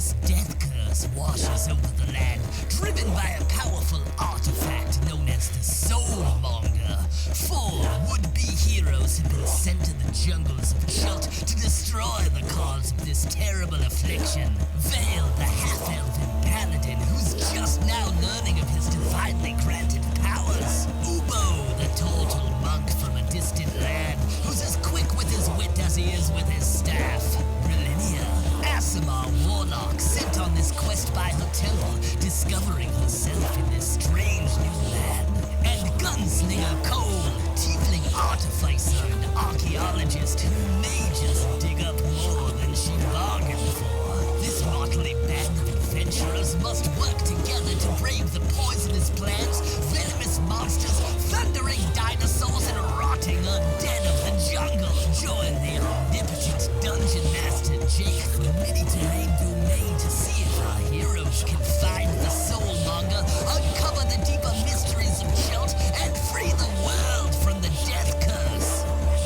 intense death curse washes over the land, driven by a powerful artifact known as the Soulmonger. 4 would-be heroes have been sent to the jungles of Chult to destroy the cause of this terrible affliction. Vale, the half-elven paladin, who's just now learning of his divinely granted powers. Ubo, the total monk from a distant land, who's as quick with his wit as he is with his staff. Brilinya, Aasimar warlock, sent on this quest by her temple, discovering herself in this strange new land. And Gunslinger Cole, tiefling artificer and archaeologist who may just dig up more than she bargained for. This motley band of adventurers must work together to brave the poisonous plants, venomous monsters, thundering dinosaurs, and rotting undead of the jungle. Join the omnipotent dungeon master Jake from many-terrain domain to see if our heroes can find the Soulmonger, uncover the deeper mysteries of Chult, and free the world from the death curse.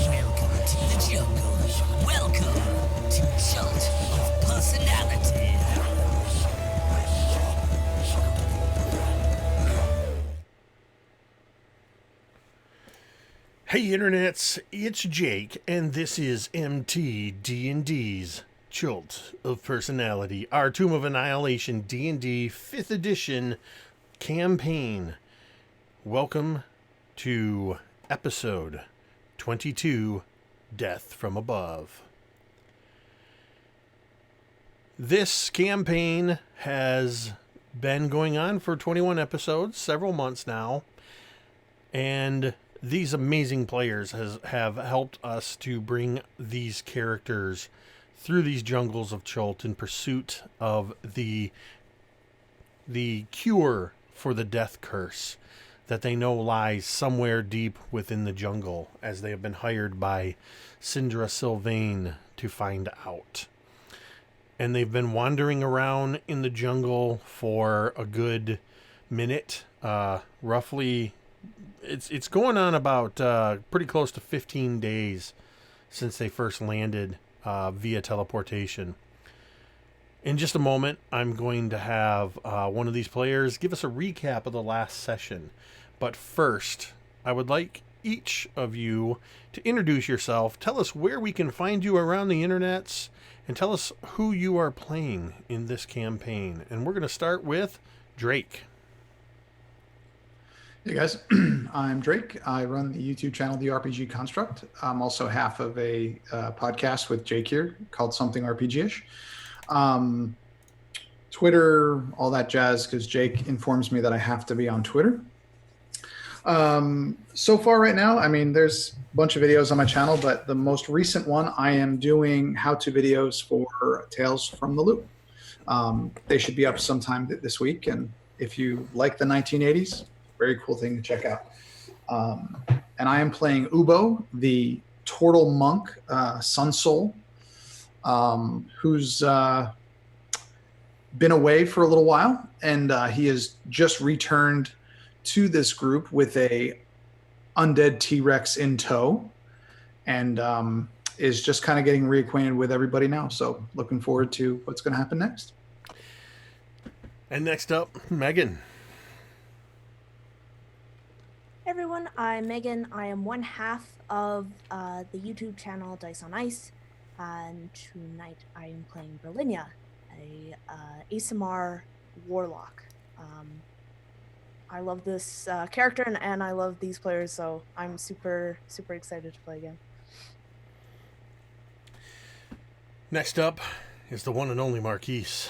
Welcome to the jungle. Welcome to Chult of Personality. Hey internets, it's Jake, and this is MT D&D's Chult of Personality, our Tomb of Annihilation D&D 5th edition campaign. Welcome to episode 22, Death from Above. This campaign has been going on for 21 episodes, several months now, and these amazing players have helped us to bring these characters through these jungles of Chult in pursuit of the cure for the death curse that they know lies somewhere deep within the jungle, as they have been hired by Sindra Sylvain to find out. And they've been wandering around in the jungle for a good minute, roughly. It's going on about pretty close to 15 days since they first landed via teleportation. In just a moment, I'm going to have one of these players give us a recap of the last session. But first, I would like each of you to introduce yourself, tell us where we can find you around the internets, and tell us who you are playing in this campaign. And we're going to start with Drake. Hey guys, I'm Drake. I run the YouTube channel, The RPG Construct. I'm also half of a podcast with Jake here called Something RPG-ish. Twitter, all that jazz, because Jake informs me that I have to be on Twitter. So far right now, I mean, there's a bunch of videos on my channel, but the most recent one, I am doing how-to videos for Tales from the Loop. They should be up sometime this week, and if you like the 1980s, very cool thing to check out. And I am playing Ubo, the Turtle Monk, Sun Soul, who's been away for a little while, and he has just returned to this group with a undead T-Rex in tow, and is just kind of getting reacquainted with everybody now. So looking forward to what's going to happen next. And next up, Megan. Hey everyone, I'm Megan. I am one half of the YouTube channel Dice on Ice, and tonight I am playing Brilinya, a Aasimar warlock. I love this character and I love these players, so I'm super excited to play again. Next up is the one and only Marquise.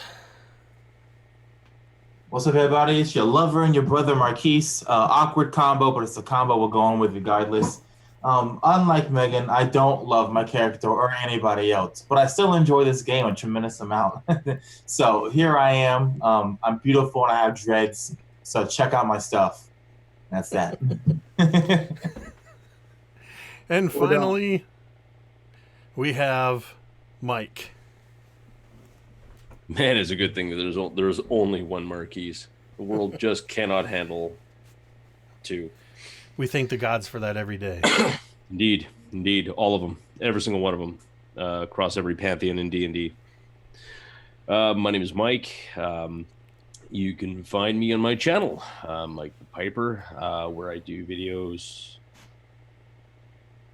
What's up, everybody? It's your lover and your brother, Marquise. Awkward combo, but it's a combo we're going with regardless. Unlike Megan, I don't love my character or anybody else, but I still enjoy this game a tremendous amount. So here I am. I'm beautiful and I have dreads, so check out my stuff. That's that. And finally, we have Mike. Man, it's a good thing that there's only one Marquise. The world just cannot handle two. We thank the gods for that every day. Indeed, all of them, every single one of them, across every pantheon in D&D. My name is Mike. You can find me on my channel, Mike Thepiper, where I do videos.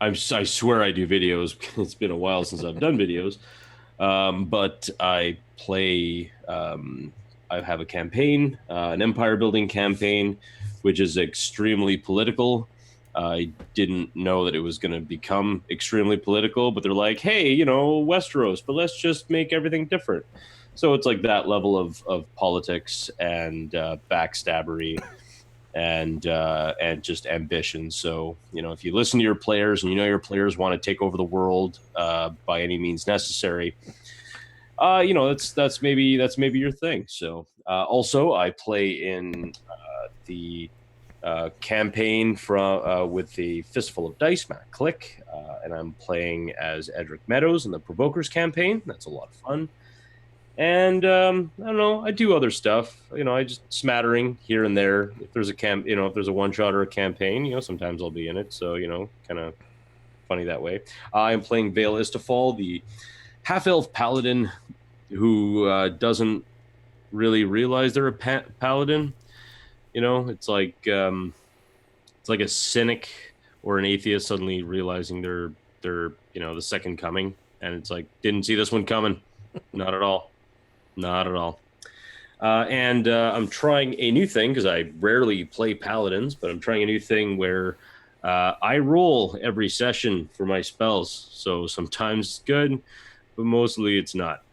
I swear I do videos. It's been a while since I've done videos, but I play. I have a campaign, an empire building campaign, which is extremely political. I didn't know that it was going to become extremely political, but they're like, hey, you know, Westeros, but let's just make everything different. So it's like that level of politics and backstabbery and just ambition. So, you know, if you listen to your players and you know your players want to take over the world by any means necessary, you know, that's maybe your thing. So also I play in the campaign from with the Fistful of Dice, Matt Click, and I'm playing as Edric Meadows in the Provokers campaign. That's a lot of fun. And I don't know, I do other stuff. You know, I just smattering here and there. If there's a if there's a one shot or a campaign, you know, sometimes I'll be in it. So, you know, kind of funny that way. I'm playing Vale Istafall, the half-elf paladin who doesn't really realize they're a paladin. You know, it's like a cynic or an atheist suddenly realizing they're you know, the second coming, and it's like, didn't see this one coming. Not at all. Not at all. And I'm trying a new thing because I rarely play paladins, but I'm trying a new thing where I roll every session for my spells. So sometimes it's good, but mostly it's not.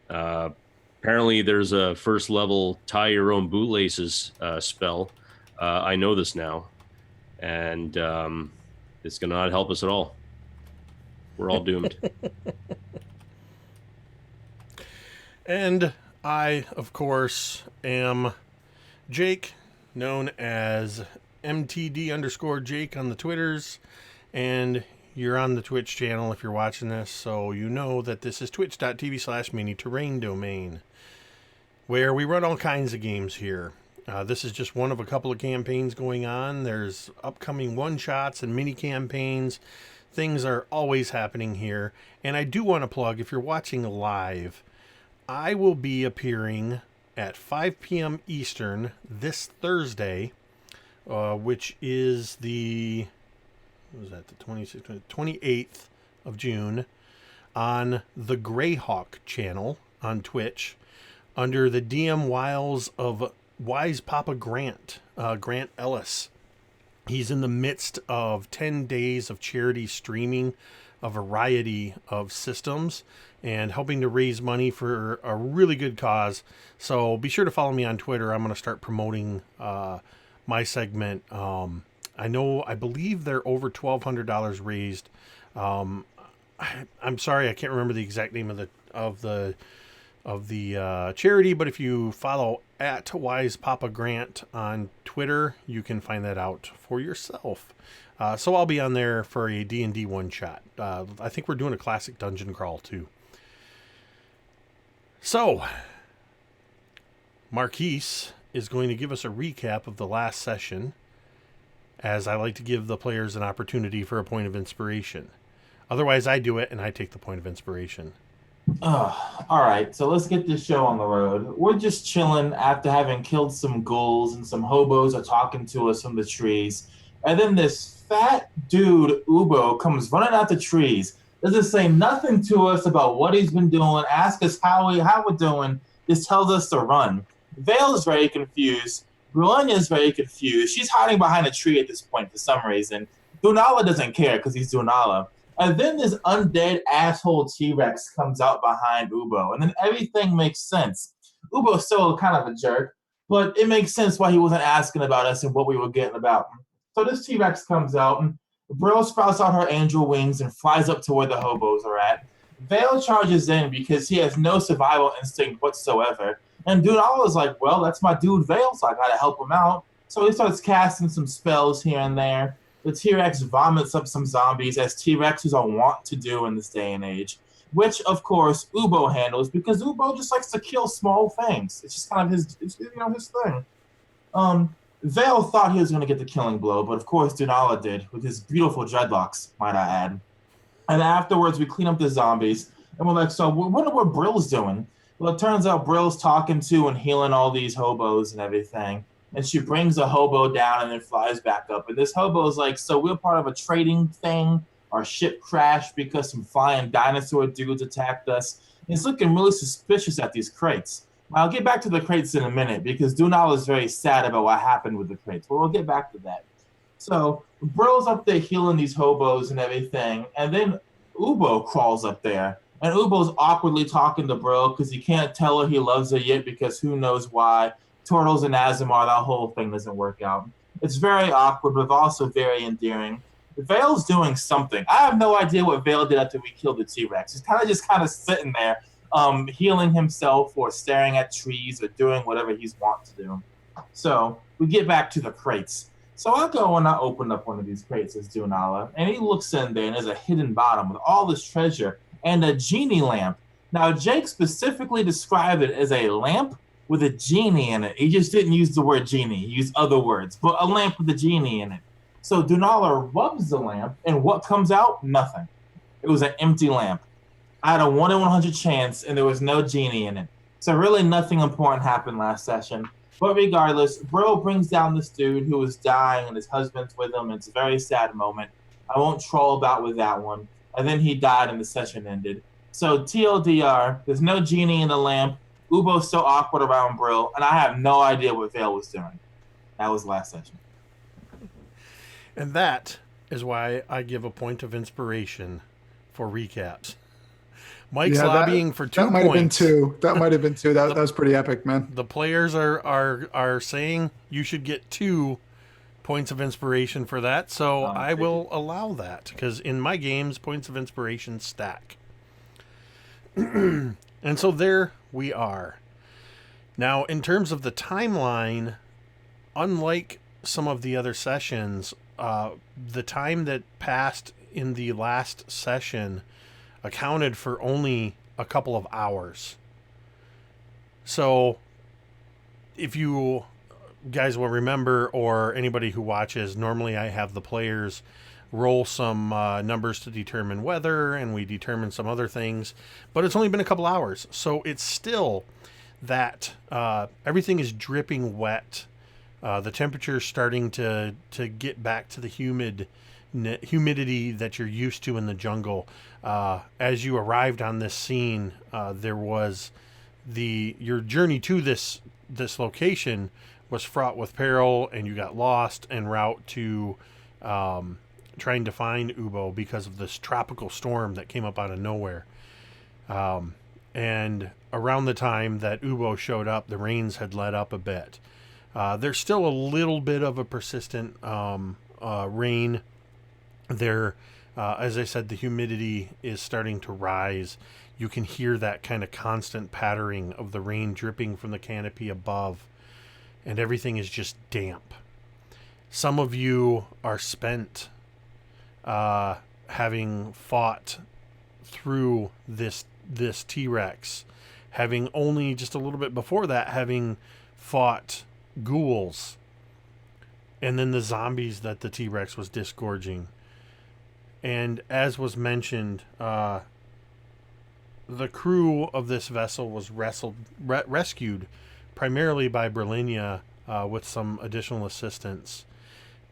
Apparently there's a first level tie your own bootlaces spell. I know this now, and it's going to not help us at all. We're all doomed. And I, of course, am Jake, known as MTD_Jake on the Twitters, and you're on the Twitch channel if you're watching this, so you know that this is twitch.tv/mini-terrain-domain, where we run all kinds of games here. This is just one of a couple of campaigns going on. There's upcoming one-shots and mini-campaigns. Things are always happening here. And I do want to plug, if you're watching live, I will be appearing at 5 p.m. Eastern this Thursday, which is the 28th of June, on the Greyhawk channel on Twitch, under the DM Wiles of Wise Papa Grant, Grant Ellis. He's in the midst of 10 days of charity streaming a variety of systems and helping to raise money for a really good cause. So be sure to follow me on Twitter. I'm going to start promoting my segment. I believe they're over $1,200 raised. I'm sorry, I can't remember the exact name of the charity, but if you follow at Wise Papa Grant on Twitter, you can find that out for yourself. So I'll be on there for a D&D one shot. I think we're doing a classic dungeon crawl too. So Marquise is going to give us a recap of the last session, as I like to give the players an opportunity for a point of inspiration. Otherwise, I do it and I take the point of inspiration. All right, so let's get this show on the road. We're just chilling after having killed some ghouls, and some hobos are talking to us from the trees. And then this fat dude, Ubo, comes running out the trees. Doesn't say nothing to us about what he's been doing, ask us how we're doing, just tells us to run. Vale is very confused. Brilinya is very confused. She's hiding behind a tree at this point for some reason. Dunala doesn't care because he's Dunala. And then this undead asshole T-Rex comes out behind Ubo, and then everything makes sense. Ubo's still kind of a jerk, but it makes sense why he wasn't asking about us and what we were getting about. So this T-Rex comes out, and Brill sprouts out her angel wings and flies up to where the hobos are at. Vale charges in because he has no survival instinct whatsoever. And Dunala's like, well, that's my dude Vale, so I gotta help him out. So he starts casting some spells here and there. The T-Rex vomits up some zombies, as T-Rexes are wont to do in this day and age, which, of course, Ubo handles, because Ubo just likes to kill small things. It's just kind of his thing. Vale thought he was going to get the killing blow, but of course Dunala did, with his beautiful dreadlocks, might I add. And afterwards, we clean up the zombies, and we're like, so we wonder what Brill's doing. Well, it turns out Brill's talking to and healing all these hobos and everything. And she brings a hobo down and then flies back up. And this hobo is like, so we're part of a trading thing. Our ship crashed because some flying dinosaur dudes attacked us. And he's looking really suspicious at these crates. I'll get back to the crates in a minute because Dunal is very sad about what happened with the crates. But we'll get back to that. So Brill's up there healing these hobos and everything. And then Ubo crawls up there. And Ubo's awkwardly talking to Brill because he can't tell her he loves her yet because who knows why. Turtles and Azamar, that whole thing doesn't work out. It's very awkward, but also very endearing. Vale's doing something. I have no idea what Vale did after we killed the T-Rex. He's kind of sitting there, healing himself or staring at trees or doing whatever he's wont to do. So we get back to the crates. So I go and I open up one of these crates as Dunala, and he looks in there and there's a hidden bottom with all this treasure and a genie lamp. Now, Jake specifically described it as a lamp with a genie in it. He just didn't use the word genie. He used other words, but a lamp with a genie in it. So Dunala rubs the lamp, and what comes out? Nothing. It was an empty lamp. I had a 1 in 100 chance, and there was no genie in it. So really nothing important happened last session. But regardless, Brill brings down this dude who was dying, and his husband's with him. It's a very sad moment. I won't troll about with that one. And then he died, and the session ended. So TLDR, there's no genie in the lamp. Ubo's still awkward around Brill, and I have no idea what Vale was doing. That was last session. And that is why I give a point of inspiration for recaps. Mike's lobbying for 2 points. That might have been 2. That might have been 2. That was pretty epic, man. The players are saying you should get 2 points of inspiration for that, so I will allow that, because in my games, points of inspiration stack. And so there we are. Now, in terms of the timeline, unlike some of the other sessions, the time that passed in the last session accounted for only a couple of hours. So if you guys will remember, or anybody who watches, normally I have the players roll some numbers to determine weather, and we determine some other things, but it's only been a couple hours, so it's still that everything is dripping wet. The temperature is starting to get back to the humidity that you're used to in the jungle. As you arrived on this scene, there was your journey to this location was fraught with peril, and you got lost en route to trying to find Ubo because of this tropical storm that came up out of nowhere. And around the time that Ubo showed up, the rains had let up a bit. There's still a little bit of a persistent rain there. As I said, the humidity is starting to rise. You can hear that kind of constant pattering of the rain dripping from the canopy above, and everything is just damp. Some of you are spent having fought through this T-Rex, having only just a little bit before that having fought ghouls, and then the zombies that the T-Rex was disgorging. And as was mentioned, the crew of this vessel was rescued primarily by Brilinya with some additional assistance.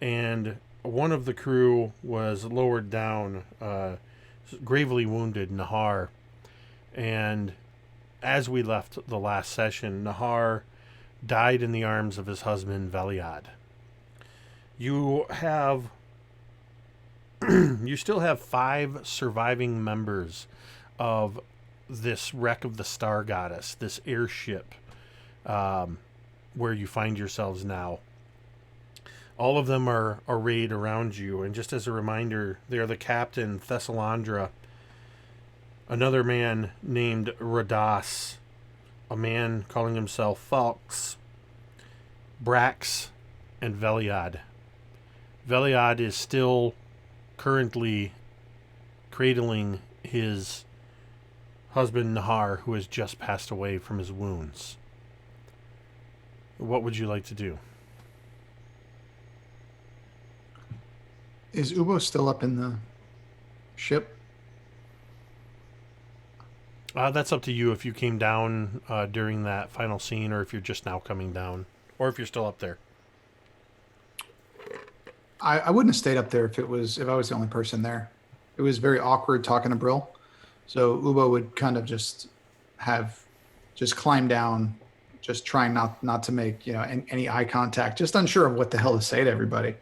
And one of the crew was lowered down, gravely wounded, Nahar. And as we left the last session, Nahar died in the arms of his husband, Veliad. You still have 5 surviving members of this wreck of the Star Goddess, this airship, where you find yourselves now. All of them are arrayed around you, and just as a reminder, they are the captain, Thessalandra, another man named Radas, a man calling himself Fox, Brax, and Veliad. Veliad is still currently cradling his husband Nahar, who has just passed away from his wounds. What would you like to do? Is Ubo still up in the ship? That's up to you if you came down during that final scene, or if you're just now coming down, or if you're still up there. I wouldn't have stayed up there if I was the only person there. It was very awkward talking to Brill, so Ubo would kind of just climb down, just trying not to make any eye contact, just unsure of what the hell to say to everybody,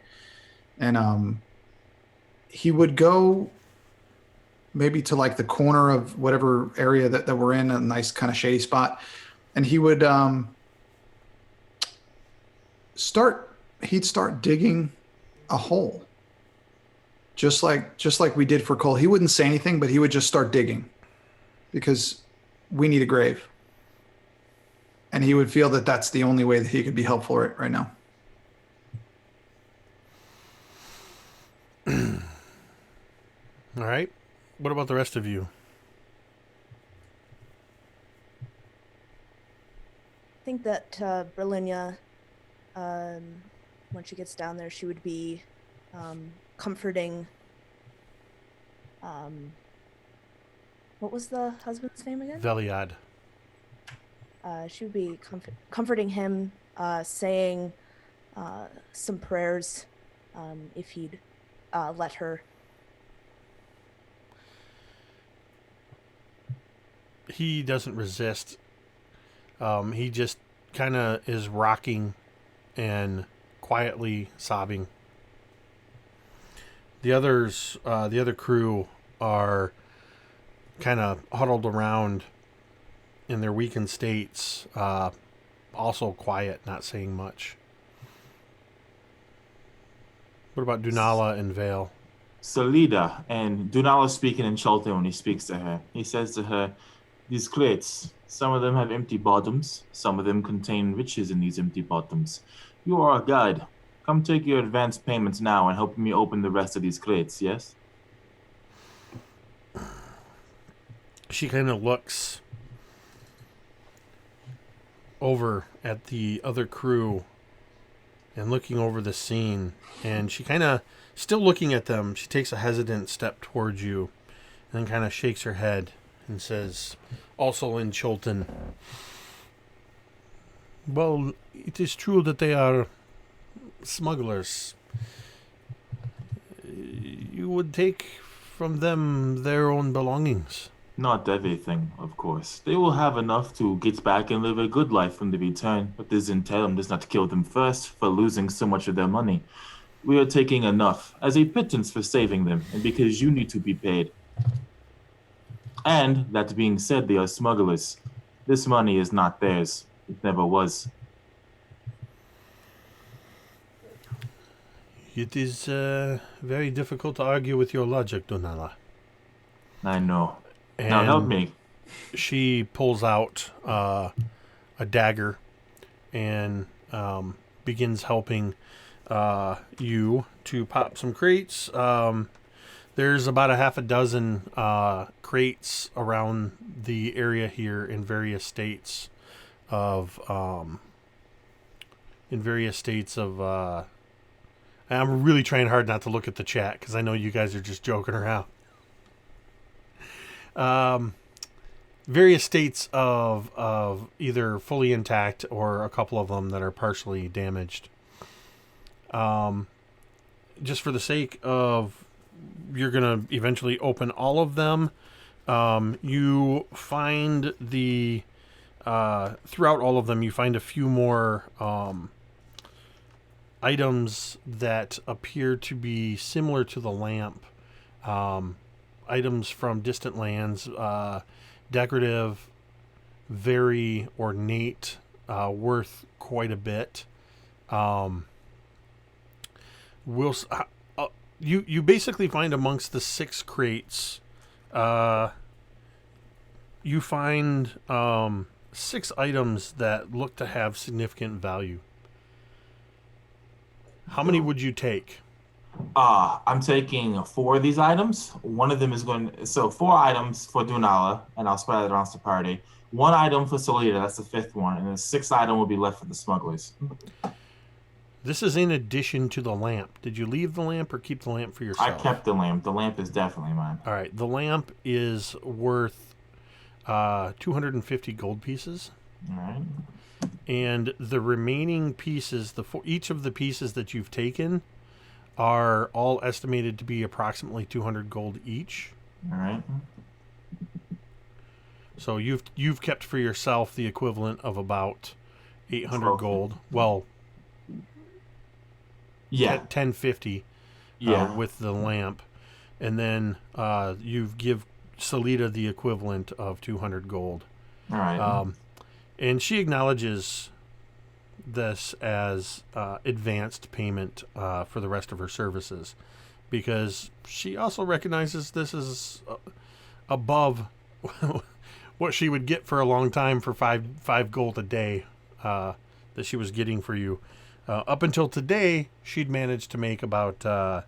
and he would go maybe to like the corner of whatever area that we're in, a nice kind of shady spot, and he would start digging a hole, just like we did for Cole. He wouldn't say anything, but he would just start digging because we need a grave, and he would feel that that's the only way that he could be helpful right now. All right. What about the rest of you? I think that Brilinya, when she gets down there, she would be comforting. What was the husband's name again? Veliad. She would be comforting him, saying some prayers if he'd let her. He doesn't resist. He just kind of is rocking and quietly sobbing. The other crew are kind of huddled around in their weakened states, also quiet, not saying much. What about Dunala and Vale? Salida, and Dunala speaking in Chult when he speaks to her. He says to her, "These crates, some of them have empty bottoms, some of them contain riches in these empty bottoms. You are a guide. Come take your advance payments now and help me open the rest of these crates, yes?" She kind of looks over at the other crew and looking over the scene, and she kind of, still looking at them, she takes a hesitant step towards you and then kind of shakes her head and says, also in Chultan, "Well, it is true that they are smugglers. You would take from them their own belongings." Not everything, of course. They will have enough to get back and live a good life when they return, but this entail does not kill them first for losing so much of their money. We are taking enough as a pittance for saving them, and because you need to be paid. And, that being said, they are smugglers. This money is not theirs. It never was. It is very difficult to argue with your logic, Dunala. I know. And now help me. She pulls out a dagger and begins helping you to pop some crates. There's about a half a dozen crates around the area here in various states of I'm really trying hard not to look at the chat because I know you guys are just joking around. Various states of either fully intact or a couple of them that are partially damaged. Just for the sake of, you're going to eventually open all of them. You find throughout all of them, you find a few more items that appear to be similar to the lamp. Items from distant lands, decorative, very ornate, worth quite a bit. You basically find amongst the 6 crates, you find 6 items that look to have significant value. How many would you take? I'm taking 4 of these items. One of them is so 4 items for Dunala, and I'll spread it around the party. 1 item for Solita, that's the 5th one, and the 6th item will be left for the smugglers. This is in addition to the lamp. Did you leave the lamp or keep the lamp for yourself? I kept the lamp. The lamp is definitely mine. All right. The lamp is worth 250 gold pieces. All right. And the remaining pieces, each of the pieces that you've taken, are all estimated to be approximately 200 gold each. All right. So you've kept for yourself the equivalent of about 800 Trophy. gold. Well, Yeah. 1050 Yeah. with the lamp. And then you give Salida the equivalent of 200 gold. All right. And she acknowledges this as advanced payment for the rest of her services, because she also recognizes this is above what she would get for a long time for five gold a day that she was getting for you. Up until today, she'd managed to make about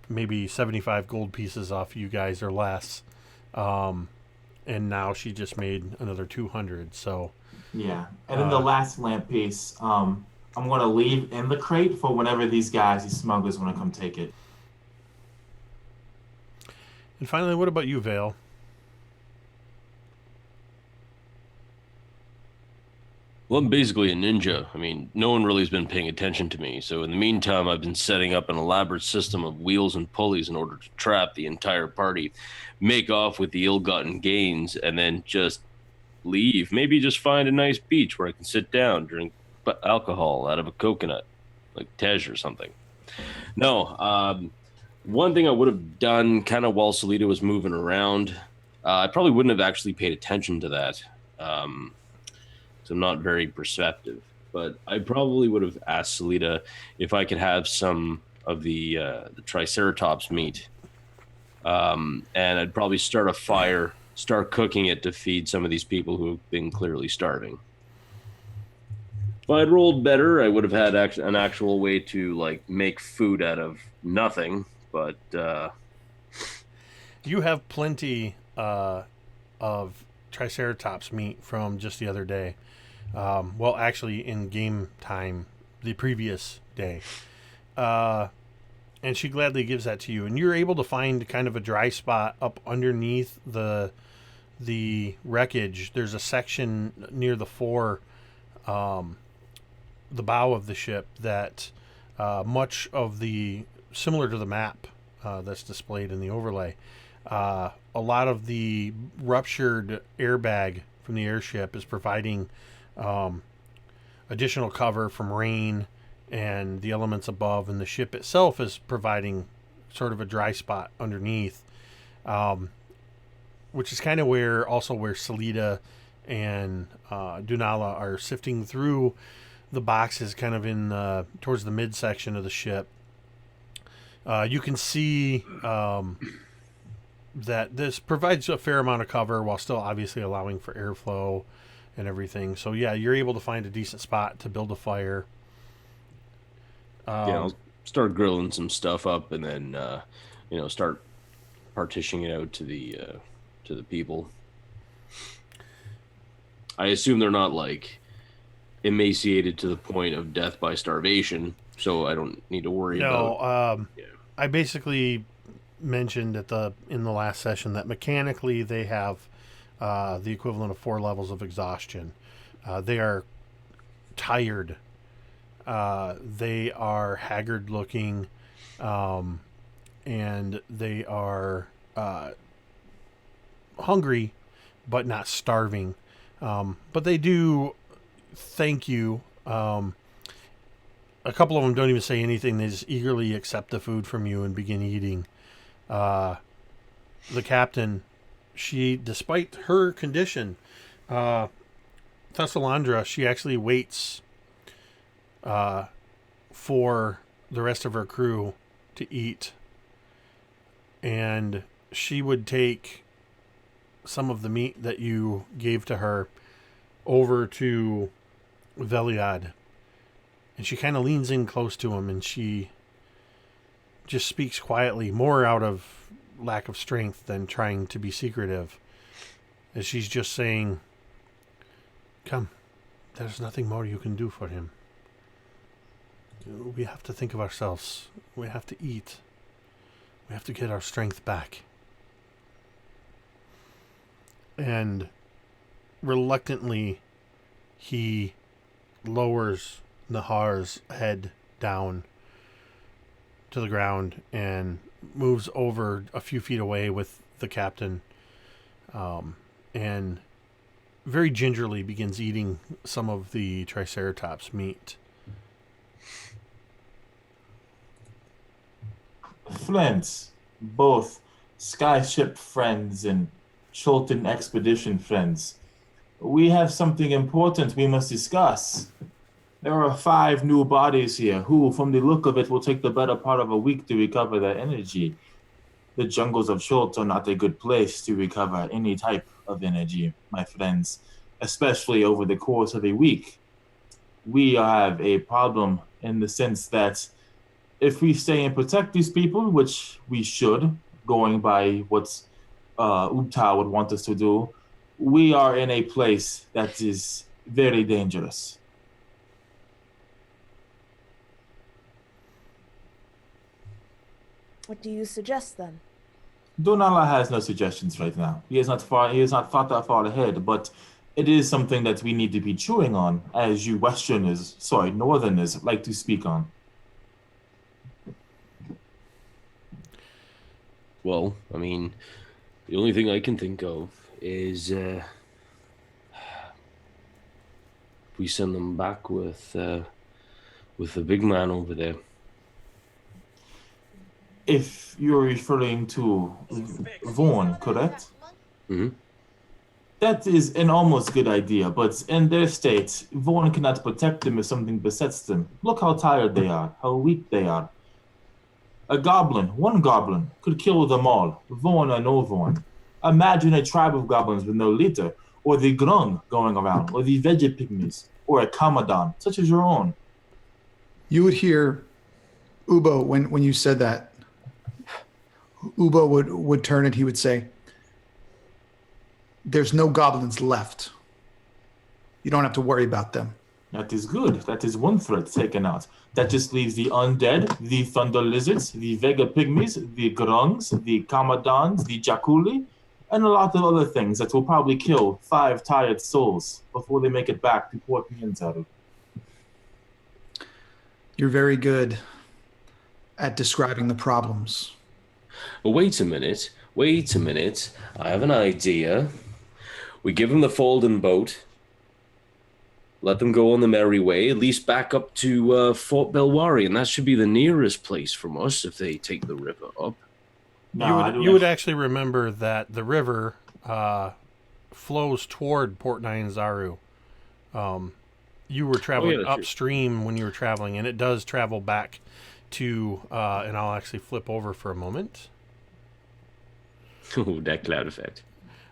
maybe 75 gold pieces off you guys or less. And now she just made another 200. So yeah. And then the last lamp piece, I'm going to leave in the crate for whenever these smugglers want to come take it. And finally, what about you, Vale? Well, I'm basically a ninja. I mean, no one really has been paying attention to me. So in the meantime, I've been setting up an elaborate system of wheels and pulleys in order to trap the entire party, make off with the ill-gotten gains, and then just leave. Maybe just find a nice beach where I can sit down, drink alcohol out of a coconut, like Tej or something. No, one thing I would have done kind of while Salida was moving around, I probably wouldn't have actually paid attention to that. So I'm not very perceptive, but I probably would have asked Salida if I could have some of the Triceratops meat. And I'd probably start a fire, start cooking it to feed some of these people who have been clearly starving. If I'd rolled better, I would have had an actual way to like make food out of nothing, but you have plenty of Triceratops meat from just the other day. Well, actually, in game time, the previous day. And she gladly gives that to you. And you're able to find kind of a dry spot up underneath the wreckage. There's a section near the bow of the ship that much of similar to the map that's displayed in the overlay, a lot of the ruptured airbag from the airship is providing additional cover from rain and the elements above, and the ship itself is providing sort of a dry spot underneath, which is kind of where Salida and Dunala are sifting through the boxes kind of in towards the midsection of the ship. You can see that this provides a fair amount of cover while still obviously allowing for airflow and everything. So yeah, you're able to find a decent spot to build a fire. I'll start grilling some stuff up and then start partitioning it out to the people. I assume they're not like emaciated to the point of death by starvation, so I don't need to worry about. I basically mentioned in the last session that mechanically they have the equivalent of 4 levels of exhaustion. They are tired. They are haggard looking, and they are hungry, but not starving. But they do thank you. A couple of them don't even say anything. They just eagerly accept the food from you and begin eating. The captain, despite her condition, Thessalandra, she actually waits for the rest of her crew to eat. And she would take some of the meat that you gave to her over to Veliad. And she kind of leans in close to him, and she just speaks quietly, more out of lack of strength than trying to be secretive, as she's just saying, "Come, there's nothing more you can do for him. We have to think of ourselves. We have to eat. We have to get our strength back." And reluctantly, he lowers Nahar's head down to the ground and moves over a few feet away with the captain, and very gingerly begins eating some of the Triceratops meat. Friends, both Skyship friends and Chultan expedition friends. We have something important we must discuss. There are 5 new bodies here who, from the look of it, will take the better part of a week to recover their energy. The jungles of Chult are not a good place to recover any type of energy, my friends, especially over the course of a week. We have a problem in the sense that if we stay and protect these people, which we should, going by what Ubta would want us to do, we are in a place that is very dangerous. What do you suggest then? Donala has no suggestions right now. He has not thought that far ahead, but it is something that we need to be chewing on, as you Northerners like to speak on. Well, I mean, the only thing I can think of is we send them back with the big man over there. If you're referring to Vaughn, correct? Mm-hmm. That is an almost good idea, but in their state, Vaughn cannot protect them if something besets them. Look how tired they are, how weak they are. One goblin, could kill them all, Vaughn or no Vaughn. Imagine a tribe of goblins with no leader, or the Grung going around, or the Vegepygmies, or a Kamadan, such as your own. You would hear Ubo when you said that. Ubo would turn and he would say, "There's no goblins left. You don't have to worry about them." That is good. That is one threat taken out. That just leaves the undead, the thunder lizards, the Vega pygmies, the grungs, the kamadans, the jakuli, and a lot of other things that will probably kill 5 tired souls before they make it back to Port Mianzaru. You're very good at describing the problems. But wait a minute. I have an idea. We give them the folding boat. Let them go on the merry way, at least back up to Fort Belwari, and that should be the nearest place from us if they take the river up. You would actually remember that the river flows toward Port Nyanzaru. You were traveling upstream when you were traveling, and it does travel back to, and I'll actually flip over for a moment. Oh, that cloud effect.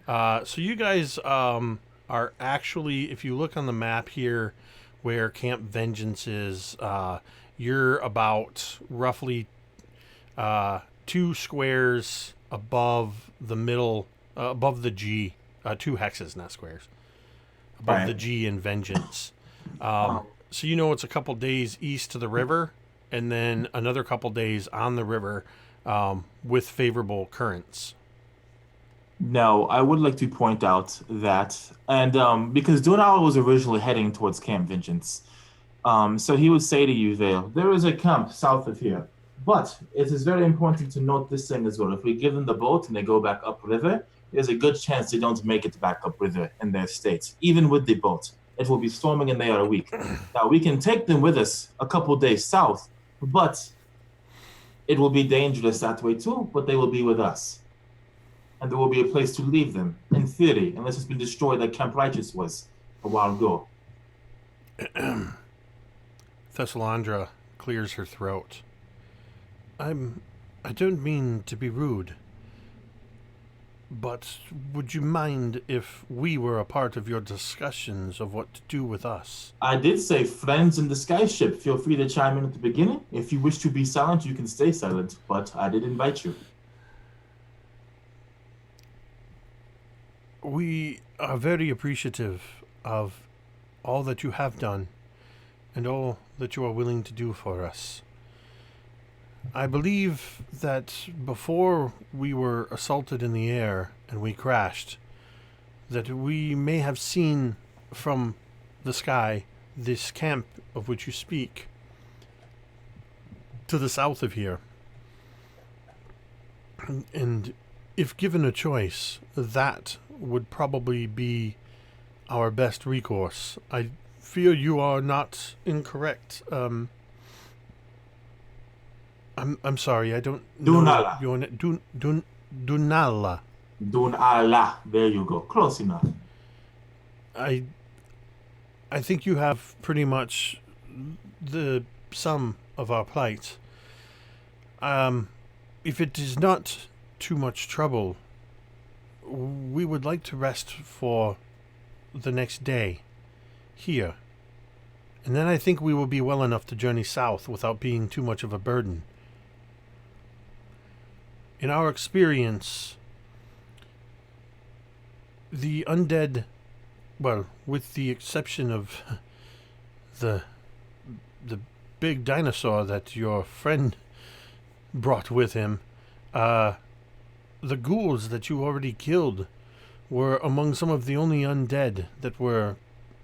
So you guys are actually, if you look on the map here where Camp Vengeance is, you're about roughly 2 squares above the middle, above the G, 2 hexes, not squares, above the G in Vengeance. So you know it's a couple days east to the river, and then another couple days on the river with favorable currents. Now, I would like to point out that, and because Donal was originally heading towards Camp Vengeance, so he would say to you, Vale, there is a camp south of here, but it is very important to note this thing as well. If we give them the boat and they go back upriver, there's a good chance they don't make it back upriver in their state, even with the boat. It will be storming and they are weak. Now, we can take them with us a couple days south, but it will be dangerous that way too, but they will be with us. And there will be a place to leave them, in theory, unless it's been destroyed like Camp Righteous was a while ago. Thessalandra clears her throat. I don't mean to be rude, but would you mind if we were a part of your discussions of what to do with us? I did say friends in the skyship. Feel free to chime in at the beginning. If you wish to be silent, you can stay silent, but I did invite you. We are very appreciative of all that you have done and all that you are willing to do for us. I believe that before we were assaulted in the air and we crashed, that we may have seen from the sky this camp of which you speak to the south of here. And if given a choice, that would probably be our best recourse. I fear you are not incorrect. I'm sorry, I don't Dunala. know your name. Dunala. Dunala. There you go. Close enough. I think you have pretty much the sum of our plight. If it is not too much trouble, we would like to rest for the next day here. And then I think we will be well enough to journey south without being too much of a burden. In our experience, the undead, well, with the exception of the big dinosaur that your friend brought with him, the ghouls that you already killed were among some of the only undead that were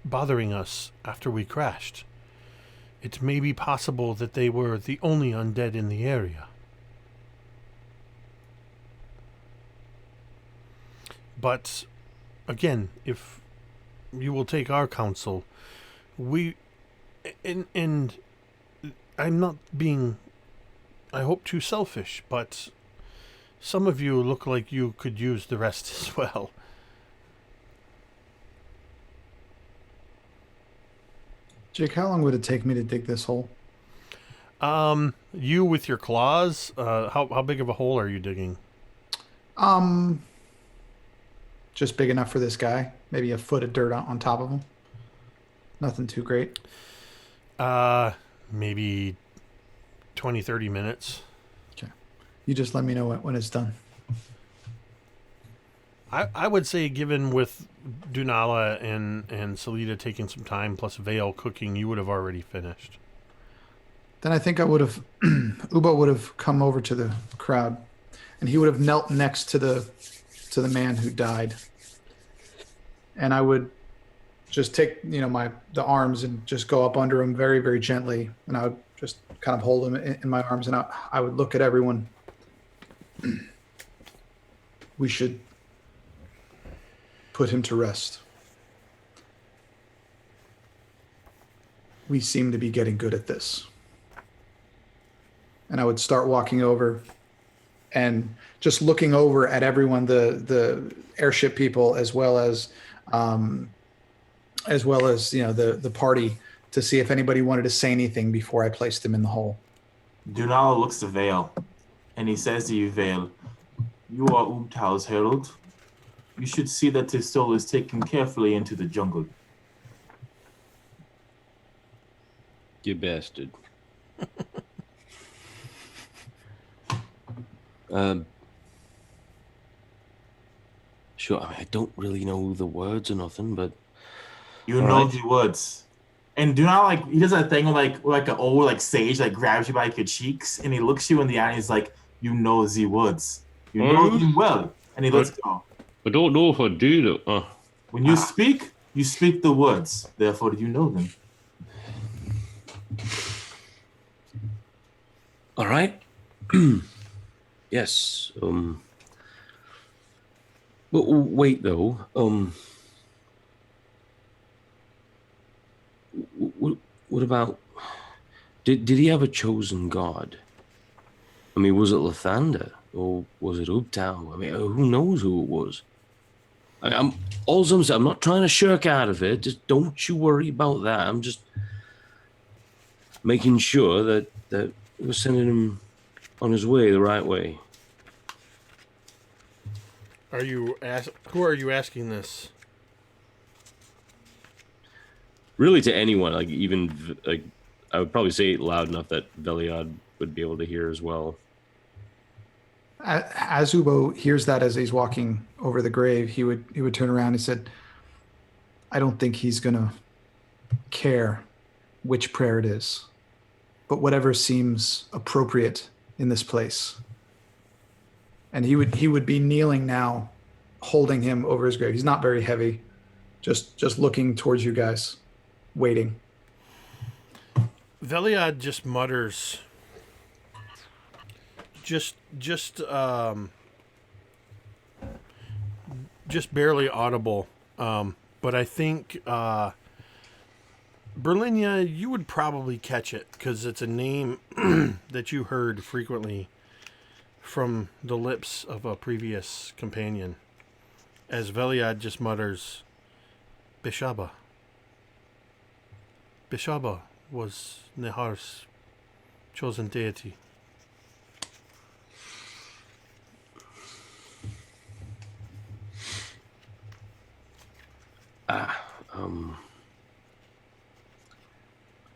bothering us after we crashed. It may be possible that they were the only undead in the area. But, again, if you will take our counsel, and I'm not being, I hope, too selfish, but some of you look like you could use the rest as well. Jake, how long would it take me to dig this hole? You with your claws, how big of a hole are you digging? Just big enough for this guy. Maybe a foot of dirt on top of him. Nothing too great. Maybe 20, 30 minutes. Okay. You just let me know when it's done. I would say, given with Dunala and Salida taking some time, plus Vale cooking, you would have already finished. Then I think I would have, Ubo would have come over to the crowd, and he would have knelt next to the man who died. And I would just take, the arms and just go up under him very, very gently. And I would just kind of hold him in my arms, and I would look at everyone. We should put him to rest. We seem to be getting good at this. And I would start walking over and just looking over at everyone, the airship people, as well as the party, to see if anybody wanted to say anything before I placed him in the hole. Dunala looks to Vale, and he says to you, Vale, you are Umtal's herald. You should see that his soul is taken carefully into the jungle. You bastard. Sure, I don't really know the words or nothing, but... You know the words. And Dunala, he does that thing like an old sage, grabs you by your cheeks, and he looks you in the eye, and he's like, you know the words. You know them well. And he lets go. I don't know if I do that. When you speak the words. Therefore, you know them. All right. Yes. But wait, though. What about? Did he have a chosen god? I mean, was it Lathander or was it Ubtao? I mean, who knows who it was? I'm not trying to shirk out of it. Just don't you worry about that. I'm just making sure that we're sending him on his way the right way. Who are you asking this? Really, to anyone. I would probably say it loud enough that Veliad would be able to hear as well. As Ubo hears that as he's walking over the grave, he would turn around and said, I don't think he's going to care which prayer it is, but whatever seems appropriate in this place. And he would be kneeling now holding him over his grave. He's not very heavy, just looking towards you guys, waiting. Veliad just mutters, just barely audible. But I think Brilinya, you would probably catch it because it's a name that you heard frequently from the lips of a previous companion. As Veliad just mutters, Bishaba. Bishaba was Nehar's chosen deity.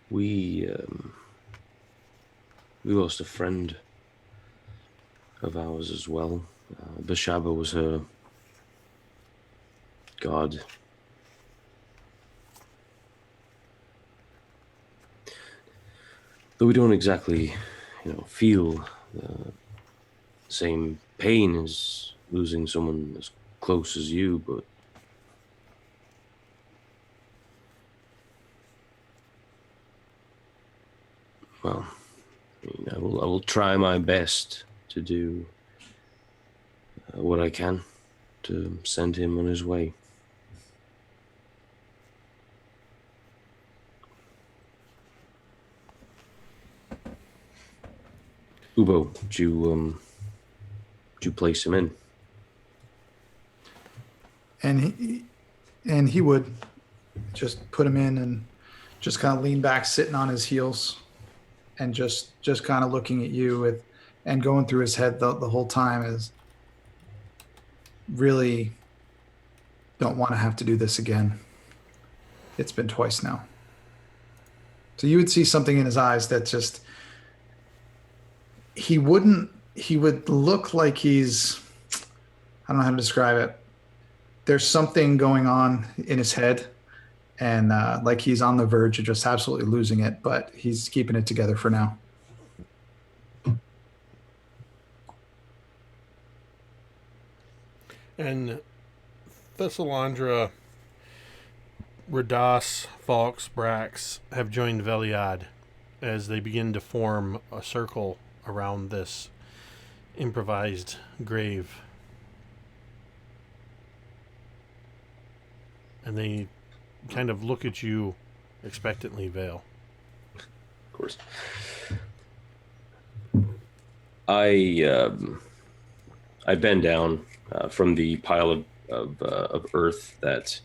We lost a friend of ours as well. Bishaba was her god. Though we don't exactly, feel the same pain as losing someone as close as you, but well, I will try my best to do what I can to send him on his way. Ubo, do you place him in? And he would just put him in and just kind of lean back, sitting on his heels, and just kind of looking at you and going through his head the whole time is, really don't want to have to do this again. It's been twice now. So you would see something in his eyes that just, he would look like he's, I don't know how to describe it. There's something going on in his head, and like he's on the verge of just absolutely losing it, but he's keeping it together for now. And Thessalandra, Radas, Falx, Brax have joined Veliad as they begin to form a circle around this improvised grave. And they kind of look at you expectantly, Vale. Of course. I bend down from the pile of earth that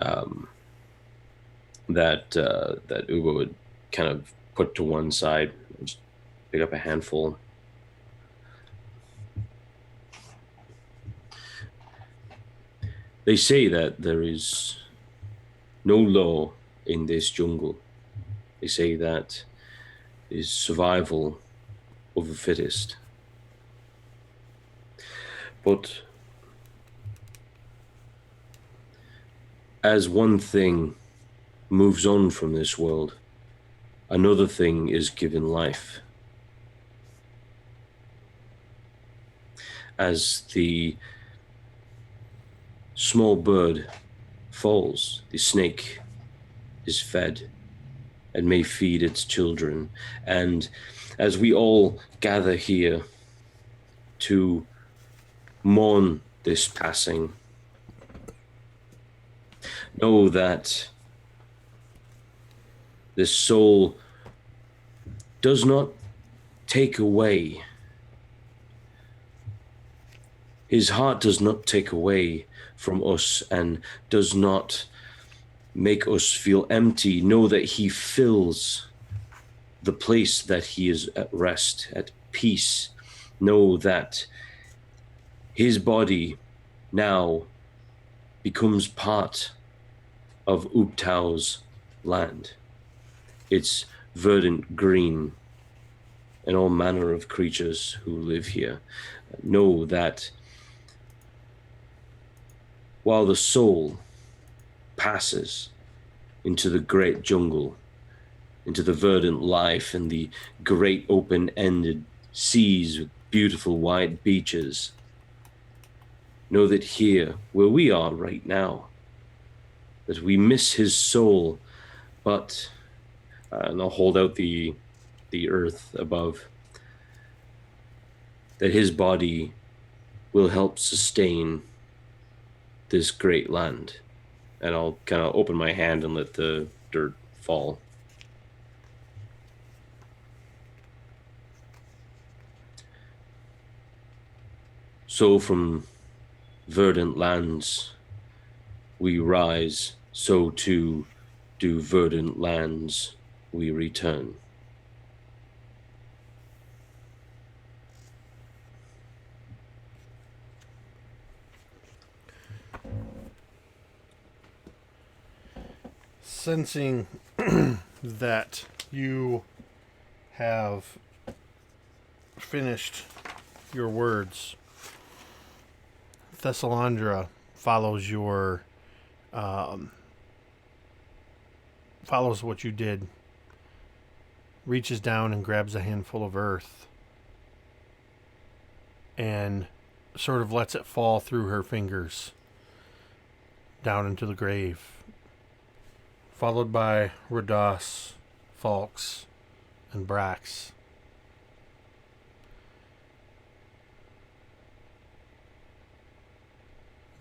Ubo would kind of put to one side, and just pick up a handful. They say that there is no law in this jungle. They say that is survival of the fittest. But as one thing moves on from this world, another thing is given life. As the small bird falls, the snake is fed and may feed its children. And as we all gather here to mourn this passing, know that the soul does not take away. His heart does not take away from us and does not make us feel empty. Know that he fills the place that he is at rest, at peace. Know that his body now becomes part of Ubtau's land. It's verdant green and all manner of creatures who live here. Know that while the soul passes into the great jungle, into the verdant life and the great open-ended seas with beautiful white beaches, know that here, where we are right now, that we miss his soul, but, and I'll hold out the earth above, that his body will help sustain this great land. And I'll kind of open my hand and let the dirt fall. So from verdant lands we rise, so too do verdant lands we return. Sensing that you have finished your words, Thessalandra follows your follows what you did, reaches down and grabs a handful of earth and sort of lets it fall through her fingers down into the grave, followed by Rados, Falks, and Brax.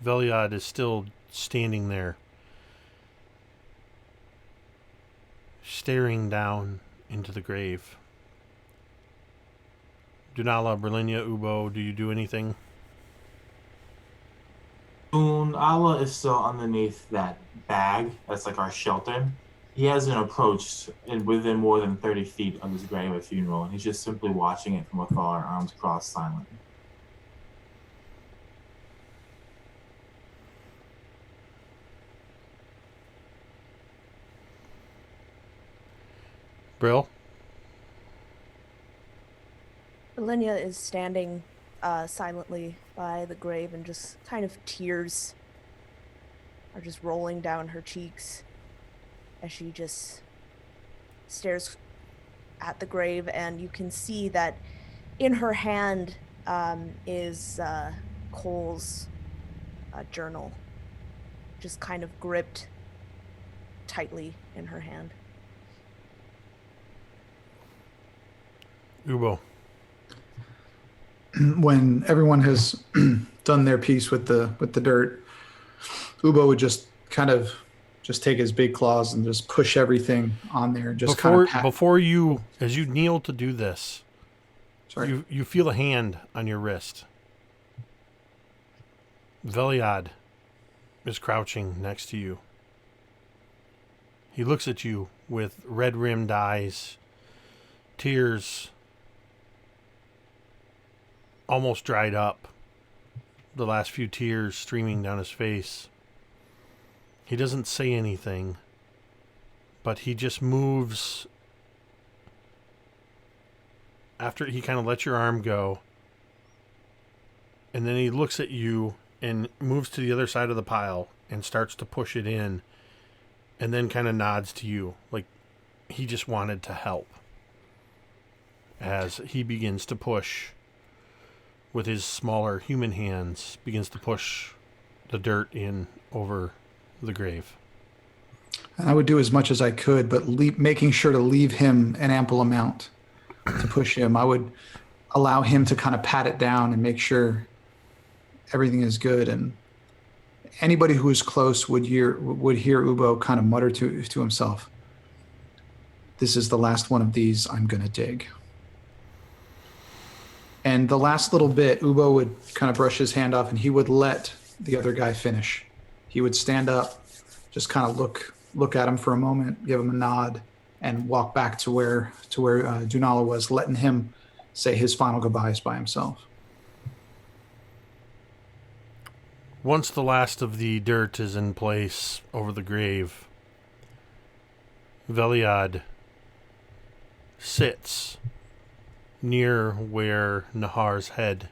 Veliad is still standing there, staring down into the grave. Dunala, Brilinya, Ubo, do you do anything? Ala is still underneath that bag. That's like our shelter. He hasn't approached within more than 30 feet of his grave at funeral, and he's just simply watching it from afar, arms crossed, silent. Brill? Brilinya is standing silently by the grave, and just kind of tears are just rolling down her cheeks as she just stares at the grave, and you can see that in her hand is Cole's journal, just kind of gripped tightly in her hand. Ubo. When everyone has done their piece with the dirt, Ubo would just kind of just take his big claws and just push everything on there. Just before you, as you kneel to do this, sorry, you feel a hand on your wrist. Veliad is crouching next to you. He looks at you with red-rimmed eyes, tears almost dried up, the last few tears streaming down his face. He doesn't say anything, but he just moves. After he kind of lets your arm go, and then he looks at you and moves to the other side of the pile and starts to push it in, and then kind of nods to you like he just wanted to help as he begins to push with his smaller human hands, begins to push the dirt in over the grave. And I would do as much as I could, but making sure to leave him an ample amount to push him. I would allow him to kind of pat it down and make sure everything is good. And anybody who is close would hear Ubo kind of mutter to himself, "This is the last one of these I'm going to dig." And the last little bit, Ubo would kind of brush his hand off, and he would let the other guy finish. He would stand up, just kind of look at him for a moment, give him a nod, and walk back to where Dunala was, letting him say his final goodbyes by himself. Once the last of the dirt is in place over the grave, Veliad sits near where Nahar's head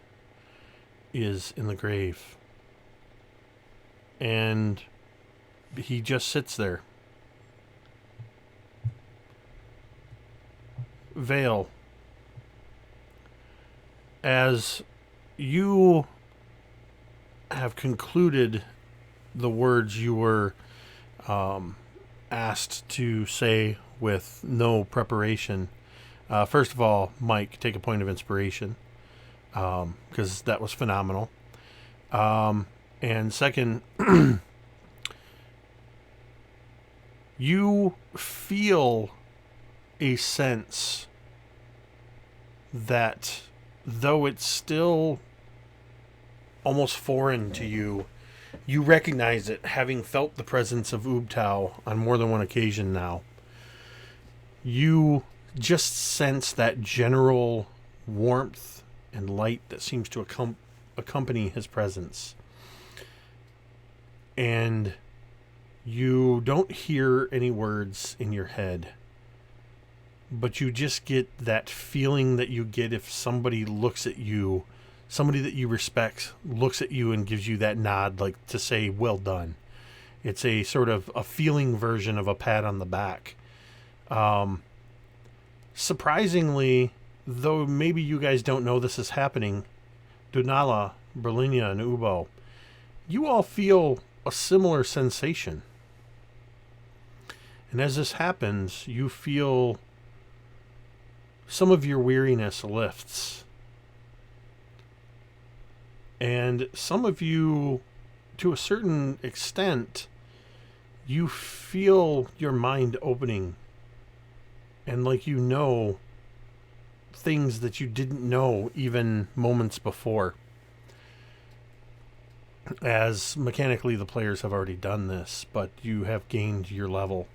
is in the grave. And he just sits there. Vale, as you have concluded the words you were asked to say with no preparation. First of all, Mike, take a point of inspiration, because that was phenomenal. And second, you feel a sense that, though it's still almost foreign to you, you recognize it, having felt the presence of Ubtao on more than one occasion now. You just sense that general warmth and light that seems to accompany his presence. And you don't hear any words in your head, but you just get that feeling that you get if somebody looks at you, somebody that you respect looks at you and gives you that nod, like to say, well done. It's a sort of a feeling version of a pat on the back. Surprisingly, though maybe you guys don't know this is happening, Dunala, Brilinya, and Ubo, you all feel a similar sensation. And as this happens, you feel some of your weariness lifts. And some of you, to a certain extent, you feel your mind opening. And like you know things that you didn't know even moments before. As mechanically the players have already done this, but you have gained your level.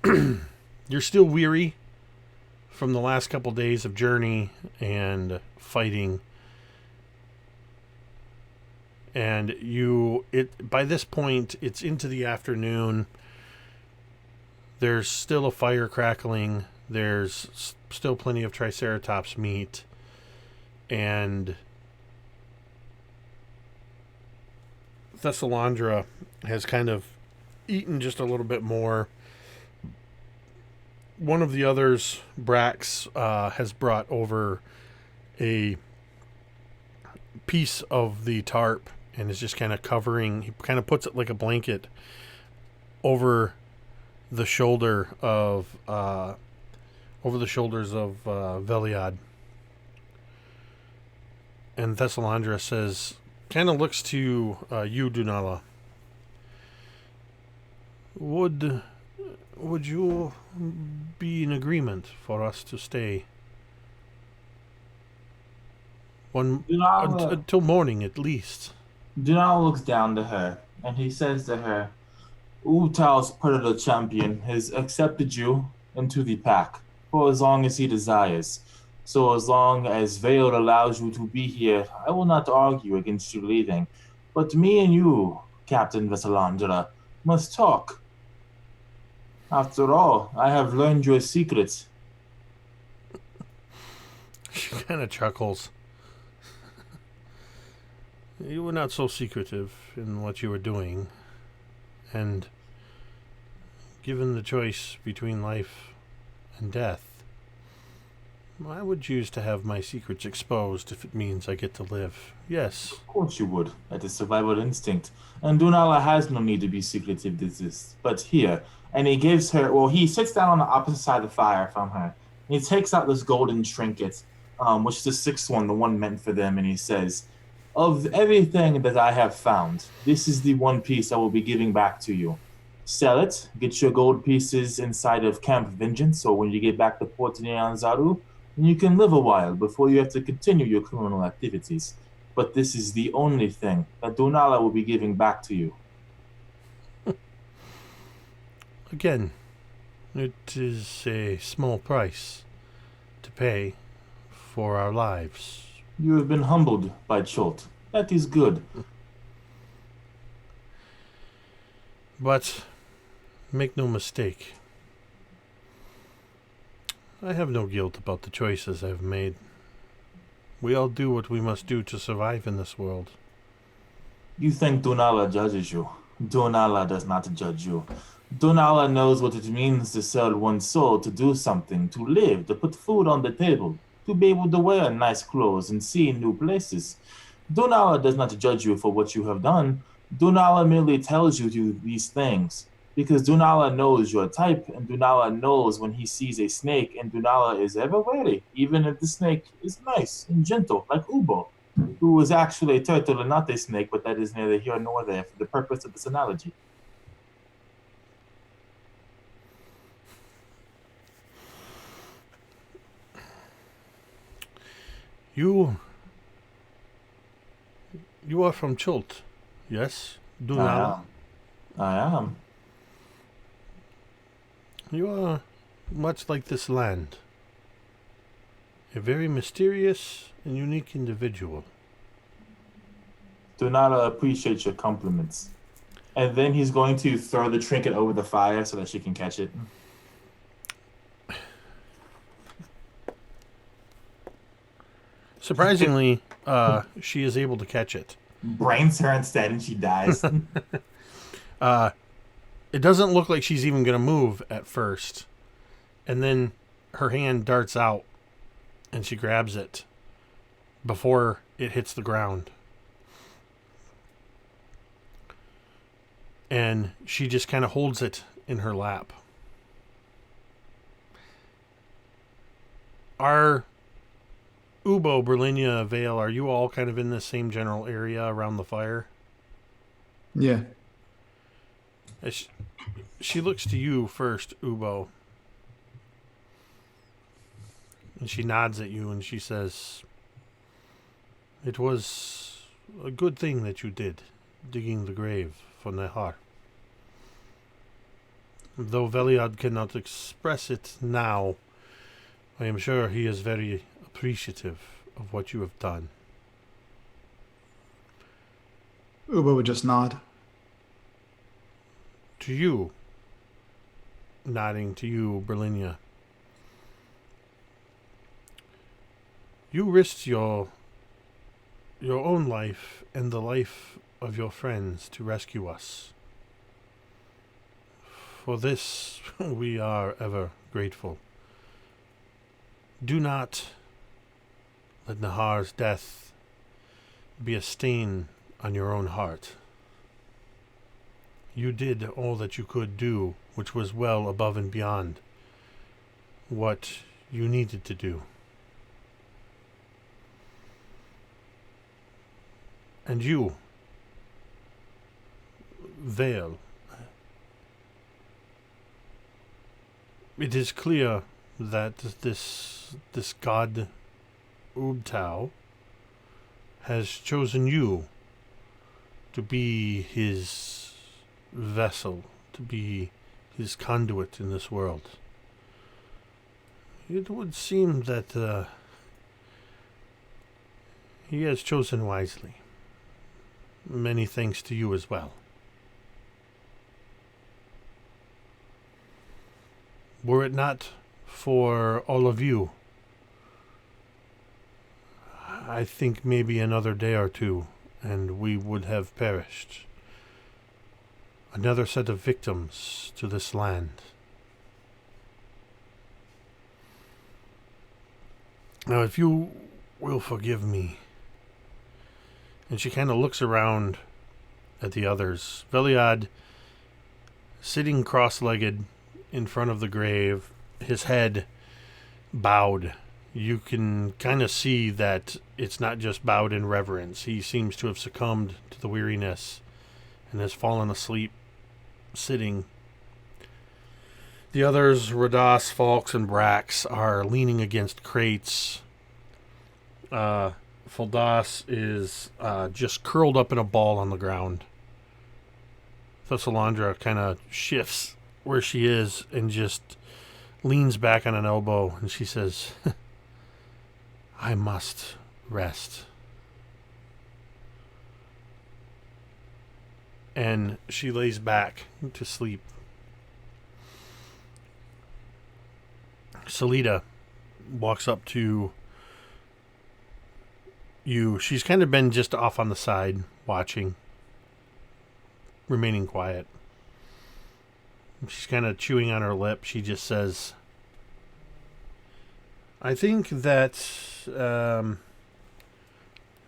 You're still weary from the last couple days of journey and fighting. And by this point, it's into the afternoon. There's still a fire crackling. There's still plenty of Triceratops meat. And Thessalandra has kind of eaten just a little bit more. One of the others, Brax, has brought over a piece of the tarp and is just kind of covering. He kind of puts it like a blanket over the shoulder of over the shoulders of Veliad. And Thessalandra says, kind of looks to you, Dunala. Would you be in agreement for us to stay until morning at least? Dunala looks down to her and he says to her, Ubtao's predator champion has accepted you into the pack for as long as he desires. So as long as Vale allows you to be here, I will not argue against you leaving. But me and you, Captain Thessalandra, must talk. After all, I have learned your secrets. She kind of chuckles. You were not so secretive in what you were doing. And given the choice between life and death, I would choose to have my secrets exposed if it means I get to live. Yes. Of course you would. That is survival instinct. And Dunala has no need to be secretive to this. But here, and he gives her, well, he sits down on the opposite side of the fire from her. And he takes out this golden trinket, which is the sixth one, the one meant for them, and he says, of everything that I have found, this is the one piece I will be giving back to you. Sell it, get your gold pieces inside of Camp Vengeance, or when you get back to Port Nyanzaru, and you can live a while before you have to continue your criminal activities. But this is the only thing that Dunala will be giving back to you. Again, it is a small price to pay for our lives. You have been humbled by Chult. That is good. But make no mistake, I have no guilt about the choices I've made. We all do what we must do to survive in this world. You think Dunala judges you. Dunala does not judge you. Dunala knows what it means to sell one's soul, to do something, to live, to put food on the table, to be able to wear nice clothes and see new places. Dunala does not judge you for what you have done. Dunala merely tells you to these things because Dunala knows your type, and Dunala knows when he sees a snake, and Dunala is ever wary, even if the snake is nice and gentle, like Ubo, who is actually a turtle and not a snake, but that is neither here nor there for the purpose of this analogy. You are from Chult, yes? Dunala? I am. You are much like this land. A very mysterious and unique individual. Dunala appreciates your compliments. And then he's going to throw the trinket over the fire so that she can catch it. Surprisingly, she is able to catch it. Brains her instead and she dies. It doesn't look like she's even going to move at first. And then her hand darts out and she grabs it before it hits the ground. And she just kind of holds it in her lap. Are Ubo, Brilinya, Vale, are you all kind of in the same general area around the fire? Yeah. She looks to you first, Ubo. And she nods at you and she says, "It was a good thing that you did, digging the grave for Nehar. Though Veliad cannot express it now, I am sure he is very appreciative of what you have done." Ubo would just nod. To you, nodding to you, Brilinya, you risked your own life and the life of your friends to rescue us. For this, we are ever grateful. Do not let Nahar's death be a stain on your own heart. You did all that you could do, which was well above and beyond what you needed to do. And you, Vale, it is clear that this god Ubtao has chosen you to be his vessel, to be his conduit in this world. It would seem that he has chosen wisely. Many thanks to you as well. Were it not for all of you, I think maybe another day or two, and we would have perished. Another set of victims to this land. Now, if you will forgive me. And she kind of looks around at the others. Veliad, sitting cross-legged in front of the grave, his head bowed. You can kind of see that it's not just bowed in reverence. He seems to have succumbed to the weariness and has fallen asleep sitting. The others, Radas, Falks, and Brax, are leaning against crates. Faldas is just curled up in a ball on the ground. Thessalandra kind of shifts where she is and just leans back on an elbow, and she says, "I must rest." And she lays back to sleep. Salida walks up to you. She's kind of been just off on the side, watching, remaining quiet. She's kind of chewing on her lip. She just says, "I think that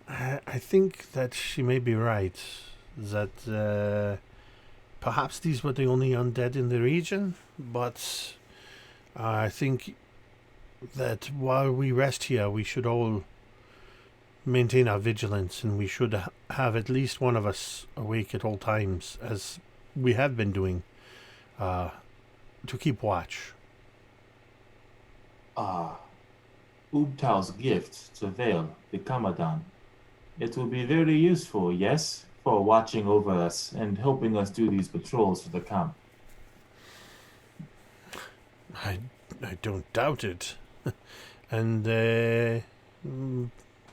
I think that she may be right. That perhaps these were the only undead in the region, but I think that while we rest here, we should all maintain our vigilance, and we should have at least one of us awake at all times, as we have been doing, to keep watch. Ubtal's gift to Vale, the Commandant. It will be very useful, yes, for watching over us and helping us do these patrols for the camp. I don't doubt it. And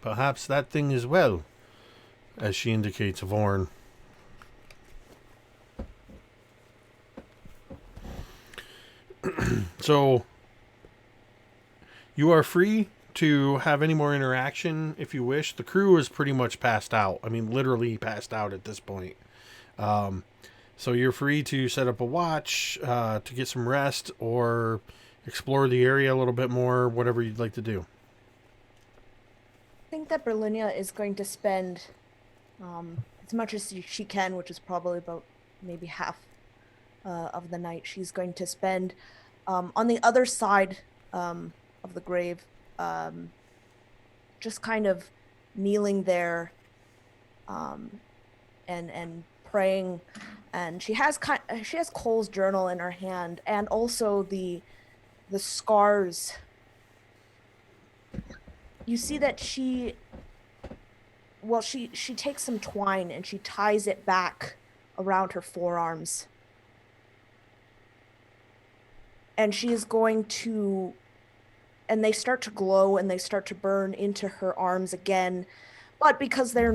perhaps that thing as well, as she indicates Vorn. So, you are free to have any more interaction if you wish. The crew is pretty much passed out. I mean, literally passed out at this point. So you're free to set up a watch, to get some rest, or explore the area a little bit more, whatever you'd like to do. I think that Brilinya is going to spend as much as she can, which is probably about maybe half of the night. She's going to spend on the other side of the grave, just kind of kneeling there and praying. And she has Cole's journal in her hand, and also the scars. You see that she takes some twine and she ties it back around her forearms. And she is going to, and they start to glow and they start to burn into her arms again. But because they're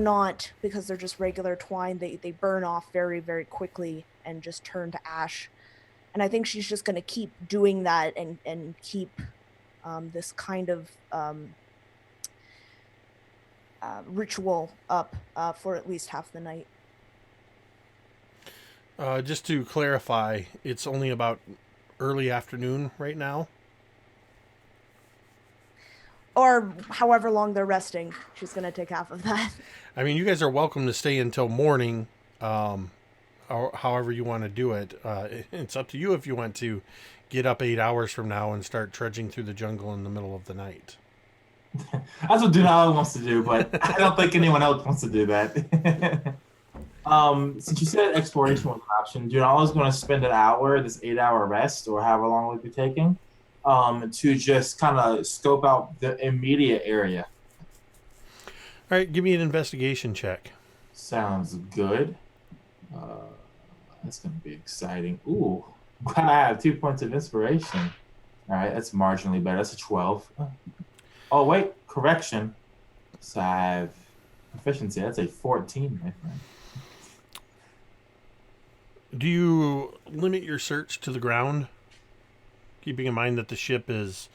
just regular twine, they burn off very, very quickly and just turn to ash. And I think she's just going to keep doing that and keep this kind of ritual up for at least half the night. Just to clarify, it's only about early afternoon right now. Or however long they're resting, she's going to take half of that. I mean, you guys are welcome to stay until morning, or however you want to do it. It's up to you if you want to get up 8 hours from now and start trudging through the jungle in the middle of the night. That's what Dunala wants to do, but I don't think anyone else wants to do that. Since you said exploration was an option, Dunala's going to spend an hour, this 8-hour rest, or however long we'll be taking, to just kind of scope out the immediate area. All right, give me an investigation check. Sounds good. That's going to be exciting. Ooh, glad I have 2 points of inspiration. All right, that's marginally better. That's a 12. Oh, wait, correction. So I have efficiency. That's a 14, my friend. Do you limit your search to the ground? Keeping in mind that the ship is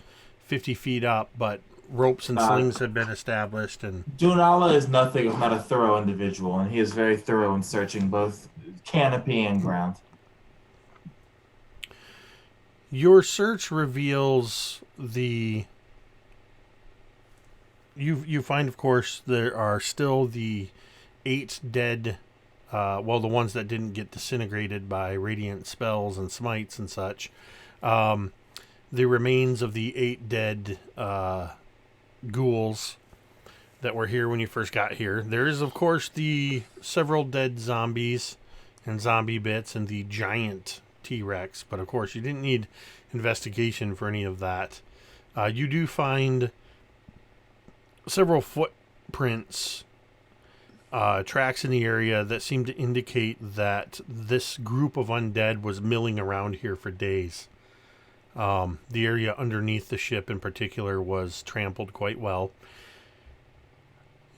50 feet up, but ropes and slings have been established. And Dunala is nothing if not a thorough individual, and he is very thorough in searching both canopy and ground. Your search reveals the... You find, of course, there are still the 8 dead... the ones that didn't get disintegrated by radiant spells and smites and such. The remains of the 8 dead ghouls that were here when you first got here. There is, of course, the several dead zombies and zombie bits and the giant T-Rex. But, of course, you didn't need investigation for any of that. You do find several footprints, tracks in the area that seem to indicate that this group of undead was milling around here for days. The area underneath the ship in particular was trampled quite well.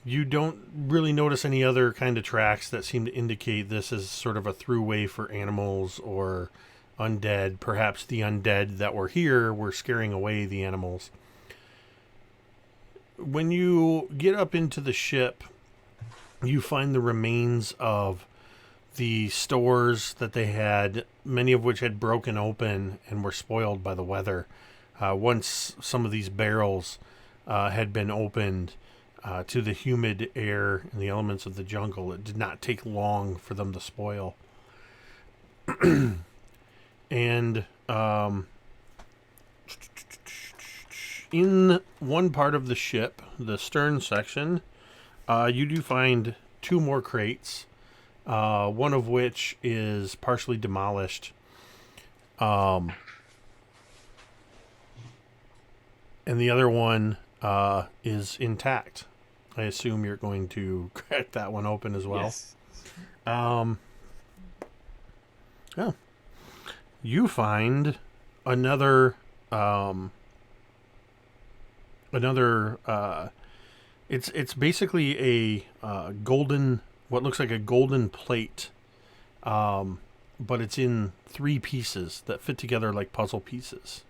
You don't really notice any other kind of tracks that seem to indicate this is sort of a throughway for animals or undead. Perhaps the undead that were here were scaring away the animals. When you get up into the ship, you find the remains of the stores that they had, many of which had broken open and were spoiled by the weather. Once some of these barrels had been opened, to the humid air and the elements of the jungle. It did not take long for them to spoil. And in one part of the ship, the stern section, you do find 2 more crates, one of which is partially demolished. And the other one is intact. I assume you're going to crack that one open as well. Yes. You find another it's basically a golden, what looks like a golden plate, but it's in 3 pieces that fit together like puzzle pieces.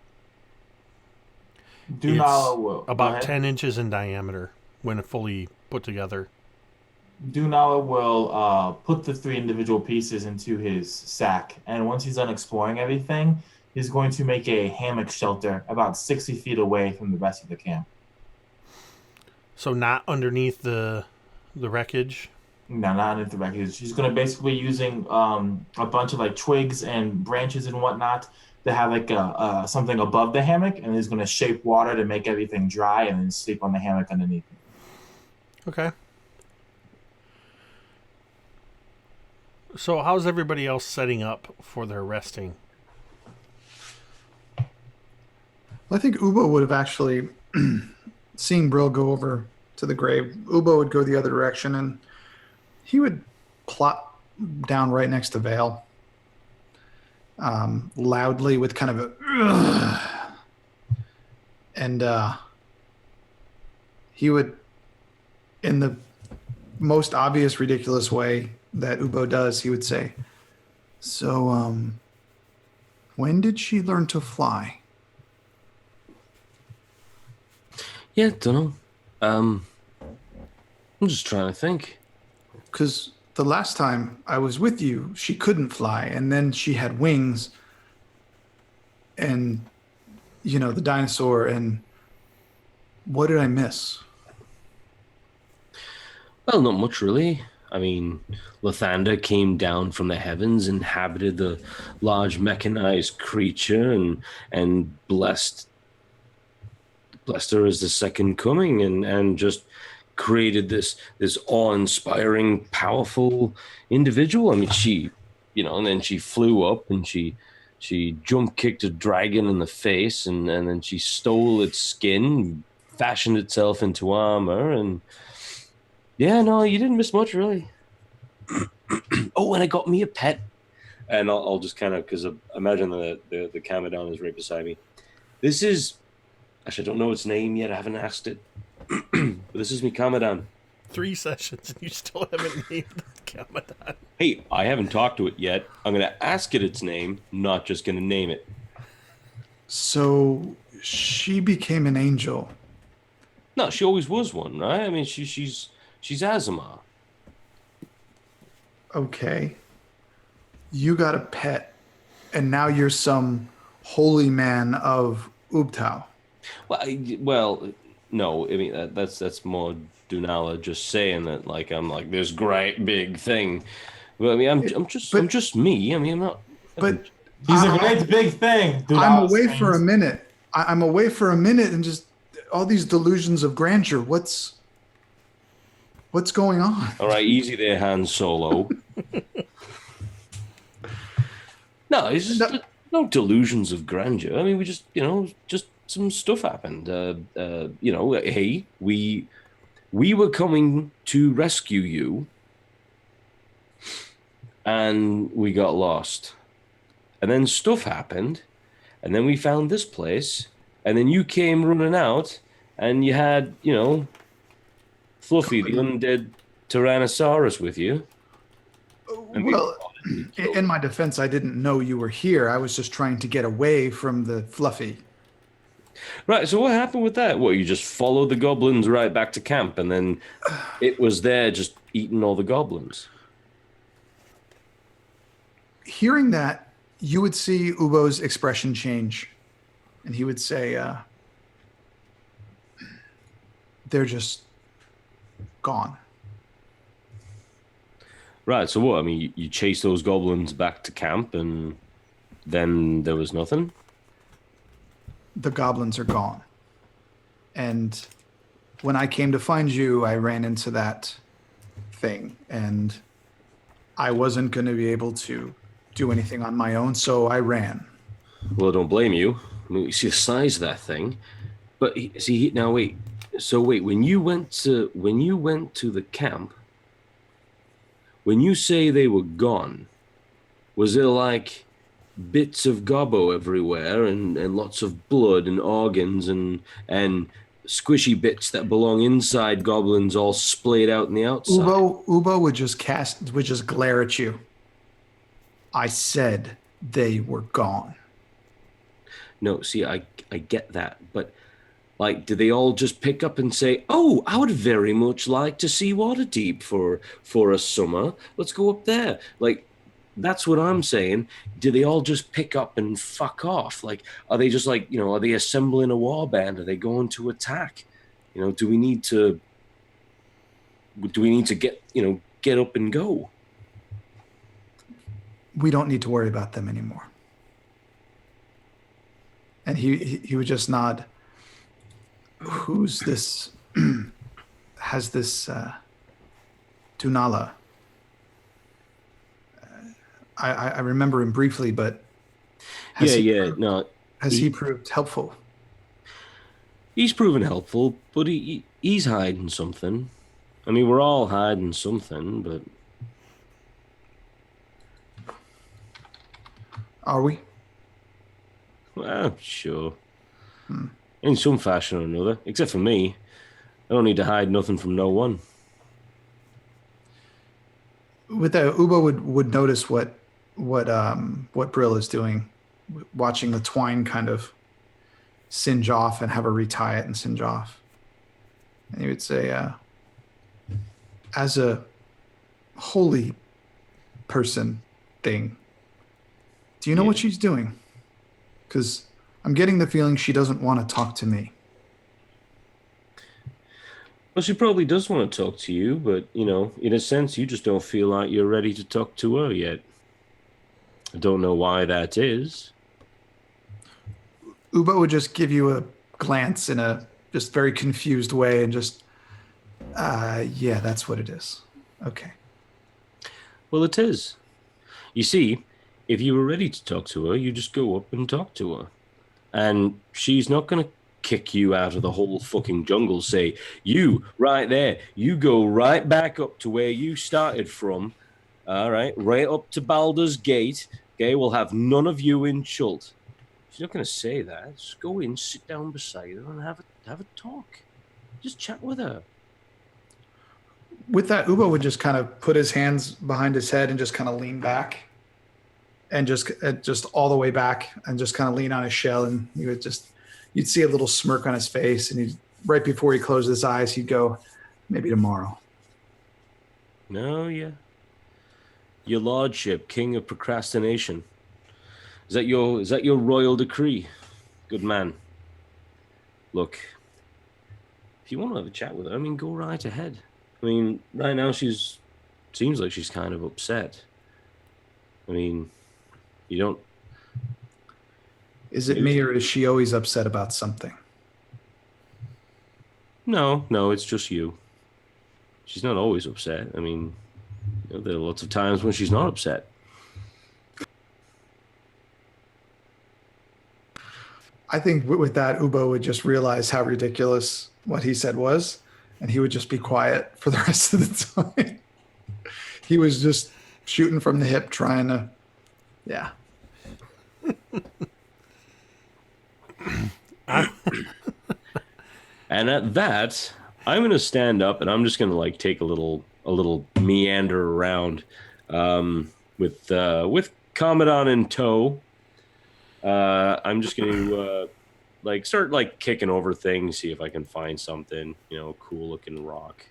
About 10 inches in diameter when fully put together. Dunala will put the 3 individual pieces into his sack, and once he's done exploring everything, he's going to make a hammock shelter about 60 feet away from the rest of the camp. So not underneath the wreckage? No, not underneath the wreckage. He's going to basically using a bunch of like twigs and branches and whatnot to have like something above the hammock, and he's going to shape water to make everything dry and then sleep on the hammock underneath. Okay. So how's everybody else setting up for their resting? I think Ubo would have actually seen Brill go over to the grave. Ubo would go the other direction, and he would plop down right next to Vale, loudly with kind of a "Ugh." And he would, in the most obvious, ridiculous way that Ubo does, he would say, "So, when did she learn to fly?" Yeah, don't know. I'm just trying to think. Because the last time I was with you, she couldn't fly, and then she had wings, and, you know, the dinosaur, and what did I miss? Well, not much really. I mean, Lathander came down from the heavens, inhabited the large mechanized creature, and blessed her as the second coming, and just created this awe-inspiring, powerful individual. I mean, she, and then she flew up and she jump kicked a dragon in the face, and then she stole its skin, fashioned itself into armor, and yeah, no, you didn't miss much really. Oh, and I got me a pet, and I'll just kind of, because imagine the Camadon is right beside me. This is, actually, I don't know its name yet. I haven't asked it. But this is me, Camadon. 3 sessions and you still haven't named the Camadon. Hey, I haven't talked to it yet. I'm going to ask it its name, not just going to name it. So she became an angel. No, she always was one, right? I mean, she's Azamar. Okay. You got a pet, and now you're some holy man of Ubtao. Well, no, I mean that's more Dunala just saying that, like, I'm like this great big thing, but I mean I'm just me. I mean, I'm not. But he's a great big thing. Dunala's I'm away for a minute. I'm away for a minute, and just all these delusions of grandeur. What's going on? All right, easy there, Han Solo. No, it's just no delusions of grandeur. I mean, we just just some stuff happened. Hey, we were coming to rescue you, and we got lost. And then stuff happened, and then we found this place, and then you came running out, and you had, Fluffy, the undead Tyrannosaurus with you. Well, in my defense, I didn't know you were here. I was just trying to get away from the Fluffy. Right, so what happened with that? What, you just followed the goblins right back to camp, and then it was there just eating all the goblins? Hearing that, you would see Ubo's expression change, and he would say, they're just gone. Right. So what? I mean, you chase those goblins back to camp, and then there was nothing. The goblins are gone. And when I came to find you, I ran into that thing, and I wasn't going to be able to do anything on my own, so I ran. Well, I don't blame you. I mean, you see the size of that thing. But see, now wait. So wait, when you went to the camp, when you say they were gone, was there like bits of gobbo everywhere and lots of blood and organs and squishy bits that belong inside goblins all splayed out in the outside? Ubo would just glare at you. I said they were gone. No, see, I get that, but like, do they all just pick up and say, "Oh, I would very much like to see Waterdeep for a summer. Let's go up there." Like, that's what I'm saying. Do they all just pick up and fuck off? Like, are they just like, are they assembling a war band? Are they going to attack? Do we need to get up and go? We don't need to worry about them anymore. And he would just nod. Who's this? Has this Dunala? I remember him briefly, but has he proved helpful? He's proven helpful, but he's hiding something. I mean, we're all hiding something, but are we? Well, sure. In some fashion or another, except for me. I don't need to hide nothing from no one. With that, Ubo would notice what Brill is doing, watching the twine kind of singe off and have her retie it and singe off. And he would say, as a holy person thing, do you know what she's doing? Because I'm getting the feeling she doesn't want to talk to me. Well, she probably does want to talk to you, but, in a sense, you just don't feel like you're ready to talk to her yet. I don't know why that is. Ubo would just give you a glance in a just very confused way and just, yeah, that's what it is. Okay. Well, it is. You see, if you were ready to talk to her, you just go up and talk to her. And she's not going to kick you out of the whole fucking jungle, say, you, right there, you go right back up to where you started from, all right up to Baldur's Gate, okay, we'll have none of you in Chult. She's not going to say that. Just go in, sit down beside her, and have a talk. Just chat with her. With that, Ubo would just kind of put his hands behind his head and just kind of lean back. And just all the way back and just kind of lean on his shell, and you'd see a little smirk on his face, and right before he closed his eyes, he'd go, maybe tomorrow. No, yeah. Your lordship, king of procrastination. Is that your royal decree? Good man. Look, if you want to have a chat with her, I mean, go right ahead. I mean, right now seems like she's kind of upset. I mean, you don't... Is it me, or is she always upset about something? No, it's just you. She's not always upset. I mean, there are lots of times when she's not upset. I think with that, Ubo would just realize how ridiculous what he said was, and he would just be quiet for the rest of the time. He was just shooting from the hip, trying to... Yeah. And at that, I'm going to stand up and I'm just going to take a little meander around with Commandant in tow. I'm just going to start kicking over things, see if I can find something, cool looking rock.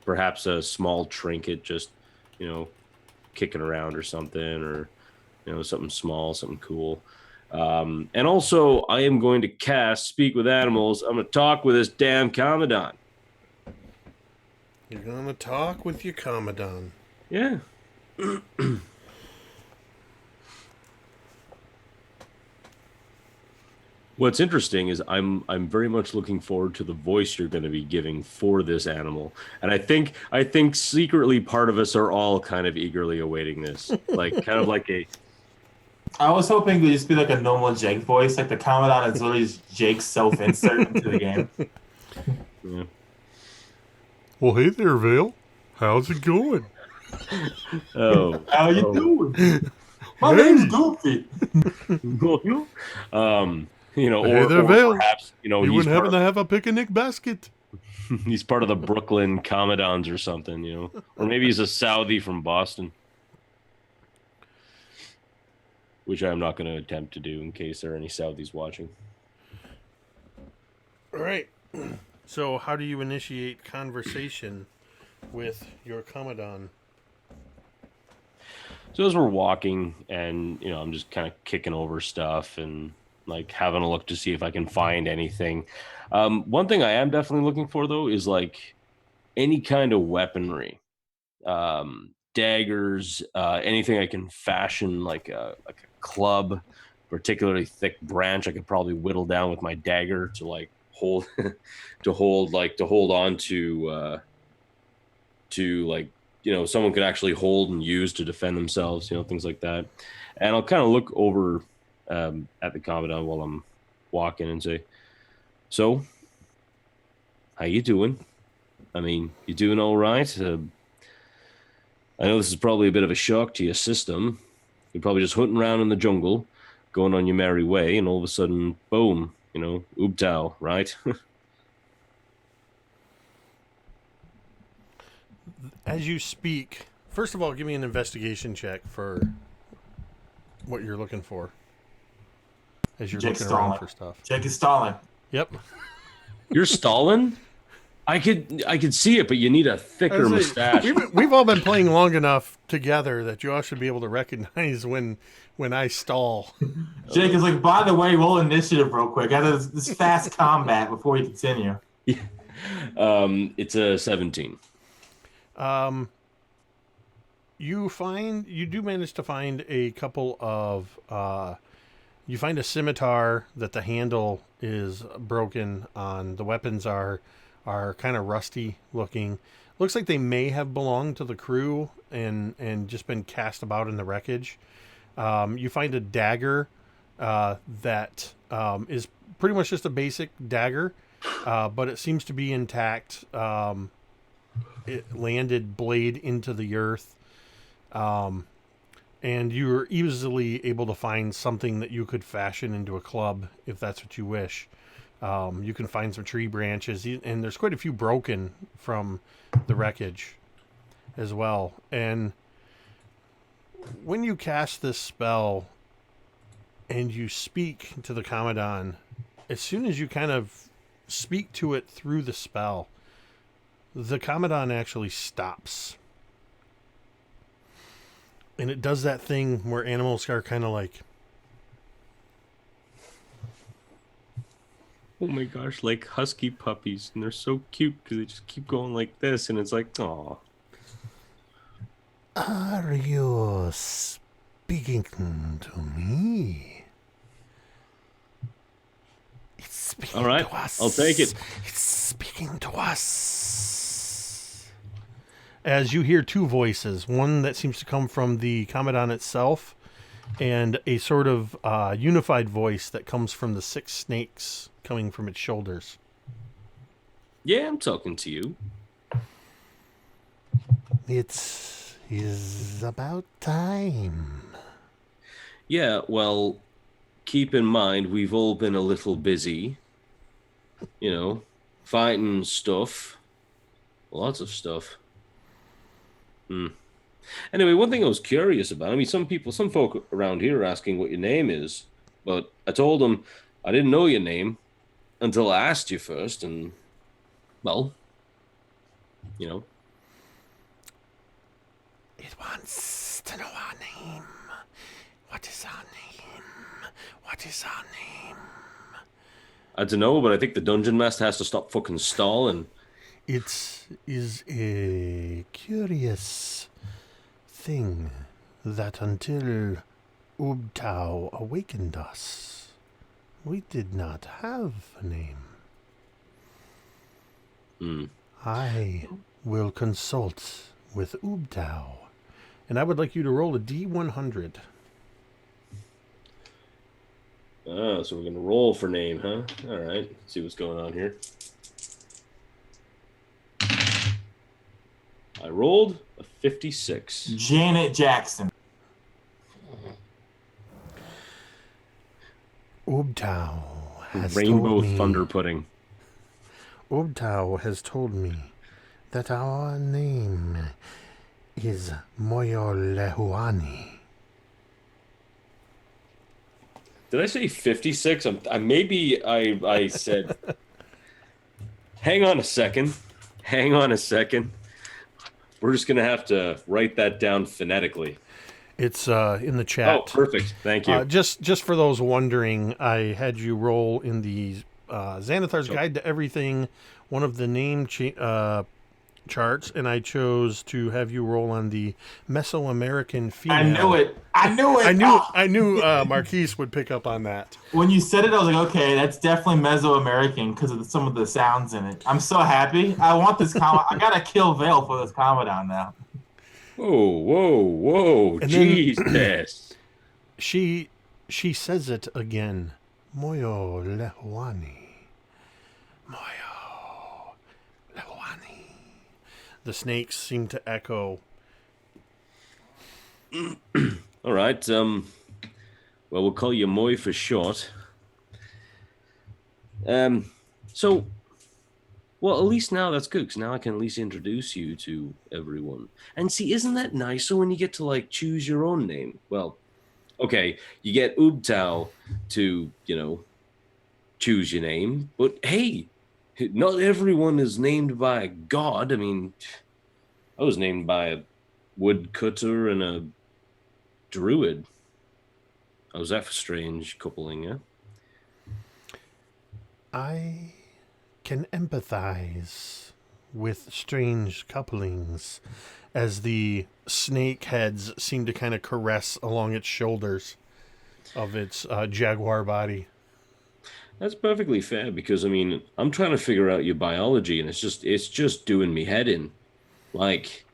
Perhaps a small trinket, just, kicking around or something, or something small, something cool. And also I am going to cast Speak with Animals. I'm going to talk with this damn Commandant. You're gonna talk with your Commandant. Yeah. What's interesting is I'm very much looking forward to the voice you're going to be giving for this animal, and I think secretly part of us are all kind of eagerly awaiting this, like kind of like a. I was hoping it would just be like a normal Jake voice, like the Commandant is literally just Jake's self-insert into the game. Yeah. Well, hey there, Vale. How's it going? Oh, How you doing? My name's Goofy. You know, Hey or there, Vale. perhaps You he's wouldn't happen part, to have a picnic basket? he's part of the Brooklyn Commandants or something, you know, or maybe he's a Saudi from Boston, which I'm not going to attempt to do in case there are any Saudis watching. All right. So, how do you initiate conversation with your Commandant? So as we're walking, and you know, I'm just kind of kicking over stuff and like having a look to see if I can find anything. One thing I am definitely looking for though is like any kind of weaponry, daggers, anything I can fashion like a club, particularly thick branch. I could probably whittle down with my dagger to like hold, to hold on to like, you know, someone could actually hold and use to defend themselves, you know, things like that. And I'll kind of look over at the Commandant while I'm walking and say, so, how you doing? I mean, you doing all right? I know this is probably a bit of a shock to your system. You're probably just hunting around in the jungle, going on your merry way, and all of a sudden, boom, you know, Ubtao, right? As you speak, first of all, give me an investigation check for what you're looking for. As you're Jake's looking around stalling. for stuff. Jake is stalling. Yep. You're stalling? I could see it, but you need a thicker mustache. We've all been playing long enough together that you all should be able to recognize when I stall. Jake is like, by the way, roll initiative real quick. I have this fast combat before we continue. It's a 17. You do manage to find a couple of you find a scimitar that the handle is broken on. The weapons are kind of rusty looking. Looks like they may have belonged to the crew and just been cast about in the wreckage. You find a dagger that is pretty much just a basic dagger, but it seems to be intact. It landed blade into the earth. And you're easily able to find something that you could fashion into a club if that's what you wish. You can find some tree branches, and there's quite a few broken from the wreckage as well. And when you cast this spell and you speak to the Commandant, as soon as you kind of speak to it through the spell, the Commandant actually stops. And it does that thing where animals are kind of like... Oh my gosh, like husky puppies. And they're so cute because they just keep going like this. And it's like, aw. Are you speaking to me? It's speaking All right, to us. I'll take it. It's speaking to us. As you hear two voices, one that seems to come from the Commandant itself, and a sort of unified voice that comes from the 6 snakes coming from its shoulders. Yeah, I'm talking to you. It is about time. Yeah, well, keep in mind, we've all been a little busy. You know, fighting stuff. Lots of stuff. Anyway, one thing I was curious about, I mean, some folk around here are asking what your name is, but I told them I didn't know your name until I asked you first, and, well, you know. It wants to know our name. What is our name? What is our name? I don't know, but I think the dungeon master has to stop fucking stalling. It is a curious thing that until Ubtao awakened us, we did not have a name. I will consult with Ubtao, and I would like you to roll a D100. So we're going to roll for name, huh? All right. Let's see what's going on here. I rolled a 56. Janet Jackson. Ubtao has Rainbow told me, Thunder Pudding. Ubtao has told me that our name is Moyolehuani. Did I say 56? Maybe I said... Hang on a second. We're just going to have to write that down phonetically. It's in the chat. Oh, perfect. Thank you. Just for those wondering, I had you roll in the Xanathar's Guide to Everything, one of the name charts, and I chose to have you roll on the Mesoamerican female. I knew it. I knew Marquise would pick up on that. When you said it, I was like, okay, that's definitely Mesoamerican because of some of the sounds in it. I'm so happy. I want this comment. I gotta kill Vale for this Commodon now. Whoa. And Jesus. She says it again. Moyo Lehuani. Moyo Lehuani. The snakes seem to echo. All right. Well, we'll call you Moy for short. So, well, at least now that's good, because now I can at least introduce you to everyone. And see, isn't that nicer when you get to, like, choose your own name? Well, okay, you get Ubtao to, choose your name. But, hey, not everyone is named by a god. I mean, I was named by a woodcutter and a druid. How's that for strange coupling, yeah? I can empathize with strange couplings as the snake heads seem to kind of caress along its shoulders of its jaguar body. That's perfectly fair, because, I mean, I'm trying to figure out your biology, and it's just doing me head in. Like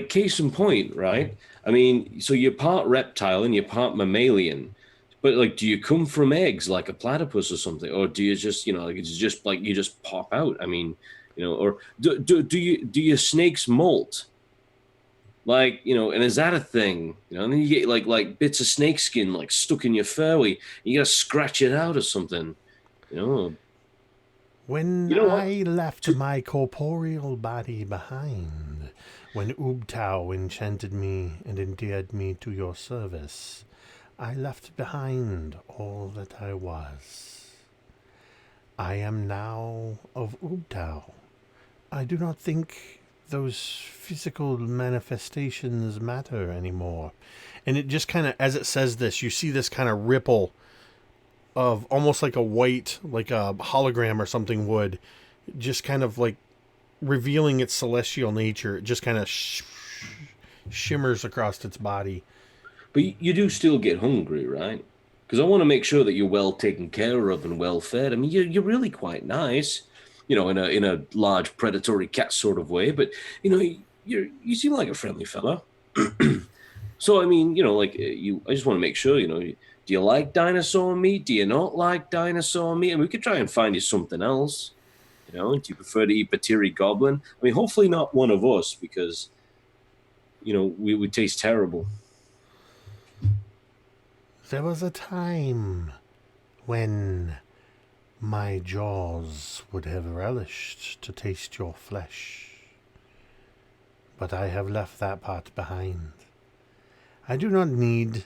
case in point, right? I mean, so you're part reptile and you're part mammalian. But, like, do you come from eggs like a platypus or something? Or do you just, it's just like you just pop out? I mean, or do your snakes molt? Like, and is that a thing? And then you get like bits of snake skin like stuck in your fur. You gotta scratch it out or something. When I left my corporeal body behind, when Ubtao enchanted me and endeared me to your service, I left behind all that I was. I am now of Ubtao. I do not think those physical manifestations matter anymore. And it just kind of, as it says this, you see this kind of ripple of almost like a white, like a hologram or something would, just kind of like revealing its celestial nature. It just kind of shimmers across its body. But you do still get hungry, right? Because I want to make sure that you're well taken care of and well fed. I mean, you're really quite nice, in a large predatory cat sort of way. But you seem like a friendly fella. So I mean, I just want to make sure, do you like dinosaur meat? Do you not like dinosaur meat? And we could try and find you something else. Do you prefer to eat Batiri Goblin? I mean, hopefully not one of us, because we would taste terrible. There was a time when my jaws would have relished to taste your flesh, but I have left that part behind. I do not need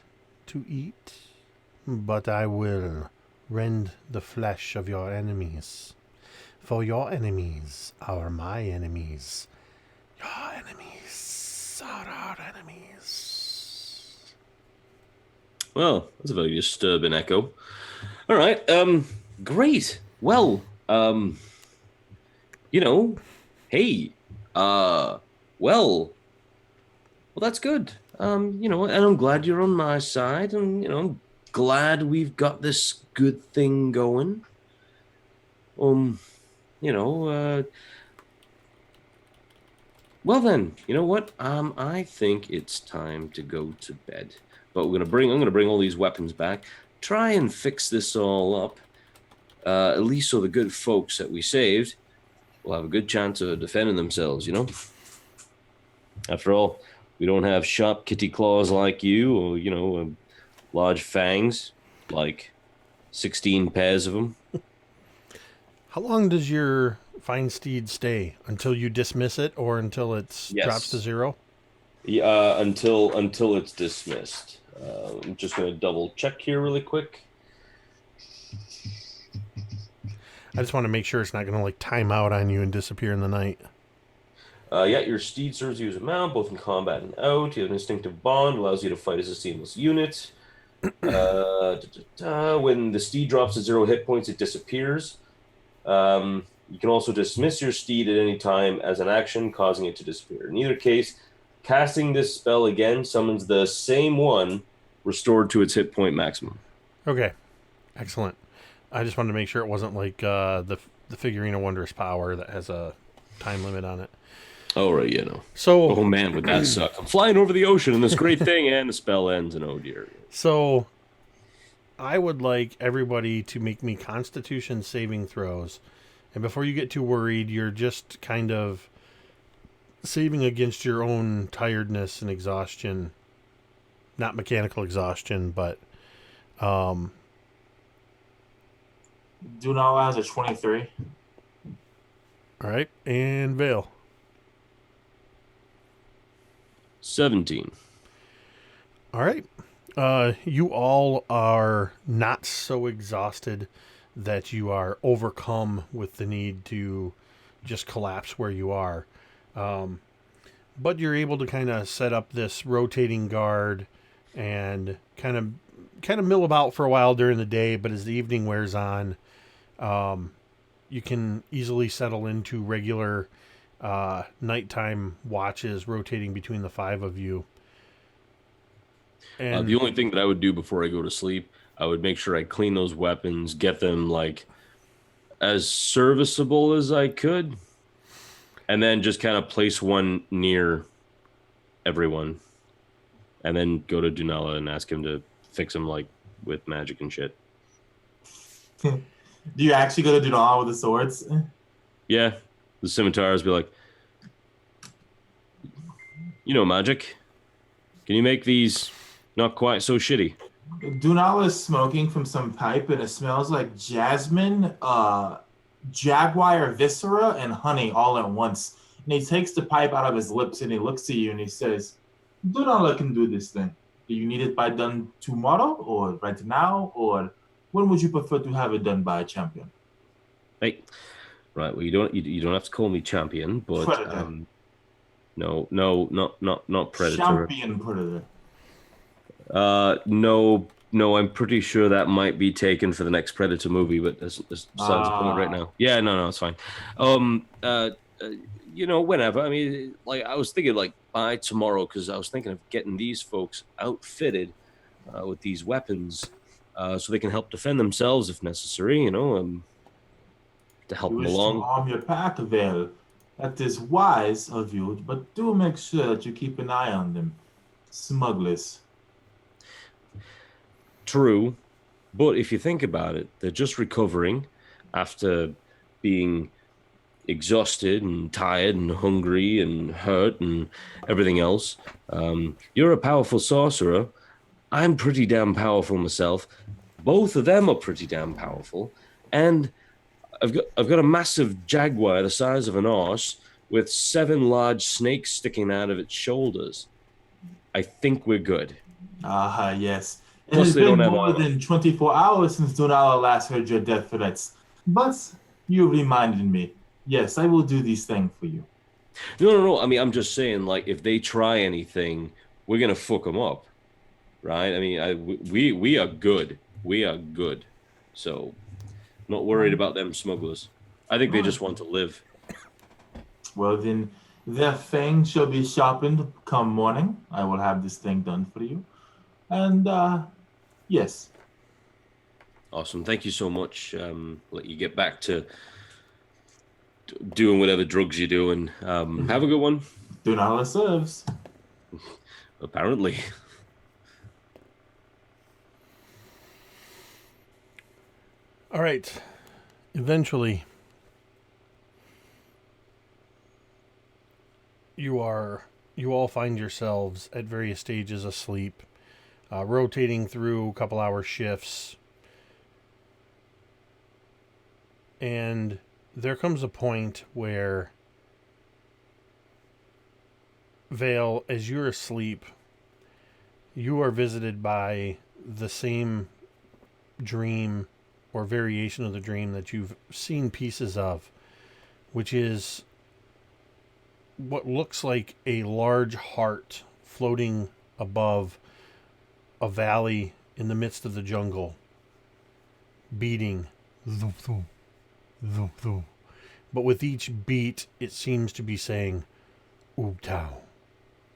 to eat, but I will rend the flesh of your enemies, for your enemies are my enemies. Your enemies are our enemies. Well, that's a very disturbing echo. All right, great. Well, You know, hey, well, that's good. You know, and I'm glad you're on my side, and you know, I'm glad we've got this good thing going. You know, well then, you know what? I think it's time to go to bed. But I'm gonna bring all these weapons back. Try and fix this all up. At least so the good folks that we saved will have a good chance of defending themselves, you know? After all, we don't have sharp kitty claws like you, or, you know, large fangs, like 16 pairs of them. How long does your fine steed stay? Until you dismiss it, or until it drops to 0? Yeah, until it's dismissed. I'm just going to double check here really quick. I just want to make sure it's not going to like time out on you and disappear in the night. Yeah, your steed serves you as a mount, both in combat and out. You have an instinctive bond, allows you to fight as a seamless unit. When the steed drops to 0 hit points, it disappears. You can also dismiss your steed at any time as an action, causing it to disappear. In either case, casting this spell again summons the same one restored to its hit point maximum. Okay, excellent. I just wanted to make sure it wasn't like the figurine of wondrous power that has a time limit on it. Oh, right, you know. So, oh man, would that suck? I'm flying over the ocean and this great thing, and the spell ends, and oh dear. So, I would like everybody to make me Constitution saving throws. And before you get too worried, you're just kind of saving against your own tiredness and exhaustion. Not mechanical exhaustion, but... Dunala has a 23. All right, and Vale. 17. All right. You all are not so exhausted that you are overcome with the need to just collapse where you are. But you're able to kind of set up this rotating guard and kind of mill about for a while during the day, but as the evening wears on, you can easily settle into regular nighttime watches rotating between the 5 of you. And the only thing that I would do before I go to sleep, I would make sure I clean those weapons, get them like as serviceable as I could, and then just kind of place one near everyone, and then go to Dunala and ask him to fix them like with magic and shit. Do you actually go to Dunala with the swords? Yeah, the scimitars be like, you know, magic. Can you make these not quite so shitty? Dunala is smoking from some pipe, and it smells like jasmine, jaguar viscera, and honey all at once. And he takes the pipe out of his lips, and he looks at you, and he says, Dunala can do this thing. Do you need it done tomorrow, or right now, or when would you prefer to have it done by a champion? Hey, right. Well, you don't have to call me champion, but Predator. no, not predator. Champion predator. No, I'm pretty sure that might be taken for the next Predator movie, but that's besides the point right now. Yeah, no, it's fine. You know, whenever. I mean, like I was thinking, like by tomorrow, because I was thinking of getting these folks outfitted with these weapons, so they can help defend themselves if necessary. You know, to help You them wish along. to arm your pack, Vale. That is wise of you, but do make sure that you keep an eye on them. Smugglers. True, but if you think about it, they're just recovering after being exhausted and tired and hungry and hurt and everything else. You're a powerful sorcerer. I'm pretty damn powerful myself. Both of them are pretty damn powerful, and I've got a massive jaguar the size of an horse with 7 large snakes sticking out of its shoulders. I think we're good. Yes. It Plus has they been don't have more armor. than 24 hours since Dunala last heard your death threats. But you reminded me. Yes, I will do these things for you. No. I mean, I'm just saying, like, if they try anything, we're gonna fuck them up, right? I mean, we are good. We are good. So, not worried about them smugglers. I think they just want to live. Well, then, their fang shall be sharpened come morning. I will have this thing done for you. And, yes. Awesome. Thank you so much. Let you get back to doing whatever drugs you're doing. Have a good one. Dunala serves. Apparently. All right. Eventually, you all find yourselves at various stages of sleep, rotating through a couple hour shifts. And there comes a point where, Vale, as you're asleep, you are visited by the same dream or variation of the dream that you've seen pieces of, which is what looks like a large heart floating above a valley in the midst of the jungle, beating. But with each beat, it seems to be saying, Oobtao,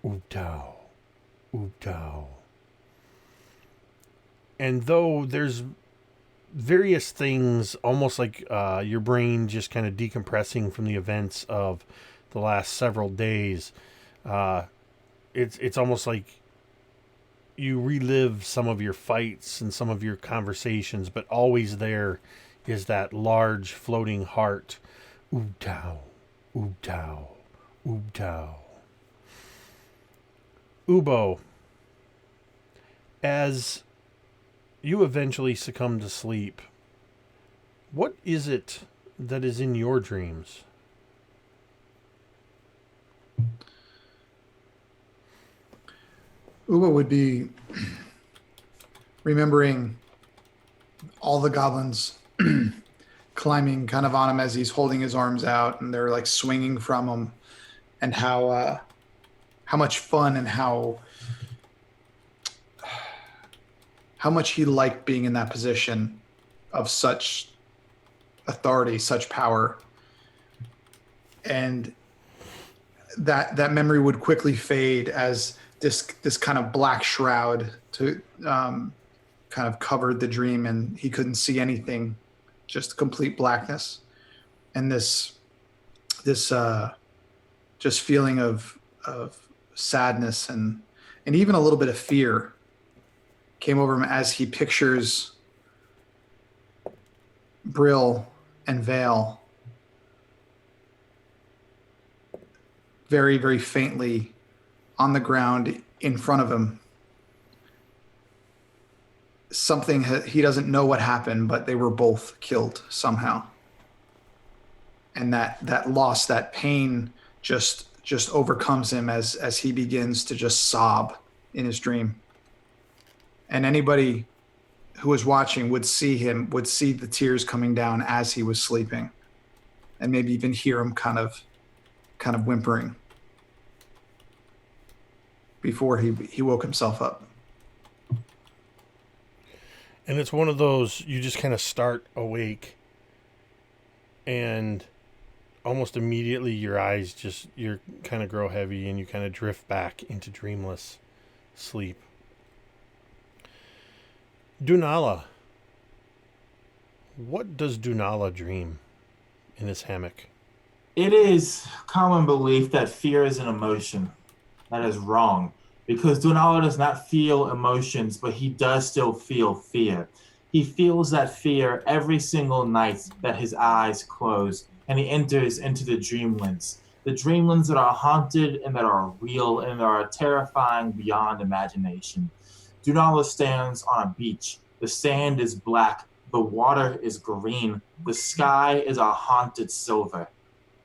Oobtao, Oobtao. And though there's various things, almost like your brain just kind of decompressing from the events of the last several days, it's almost like you relive some of your fights and some of your conversations, but always there is that large floating heart. Oobtao, Oobtao, Oobtao. Ubo, as you eventually succumb to sleep, what is it that is in your dreams? Uba would be remembering all the goblins climbing kind of on him as he's holding his arms out, and they're like swinging from him, and how much fun and how much he liked being in that position of such authority, such power. And that memory would quickly fade as this kind of black shroud to kind of covered the dream, and he couldn't see anything, just complete blackness. And this just feeling of sadness and even a little bit of fear came over him as he pictures Brill and Vale very, very faintly on the ground in front of him. Something he doesn't know what happened, but they were both killed somehow. And that loss, that pain just overcomes him as he begins to just sob in his dream. And anybody who was watching would see the tears coming down as he was sleeping, and maybe even hear him kind of whimpering before he woke himself up. And it's one of those, you just kind of start awake and almost immediately your eyes you kind of grow heavy and you kind of drift back into dreamless sleep. Dunala. What does Dunala dream in his hammock? It is common belief that fear is an emotion. That is wrong, because Dunala does not feel emotions, but he does still feel fear. He feels that fear every single night that his eyes close and he enters into the dreamlands. The dreamlands that are haunted and that are real and that are terrifying beyond imagination. Dunala stands on a beach. The sand is black. The water is green. The sky is a haunted silver.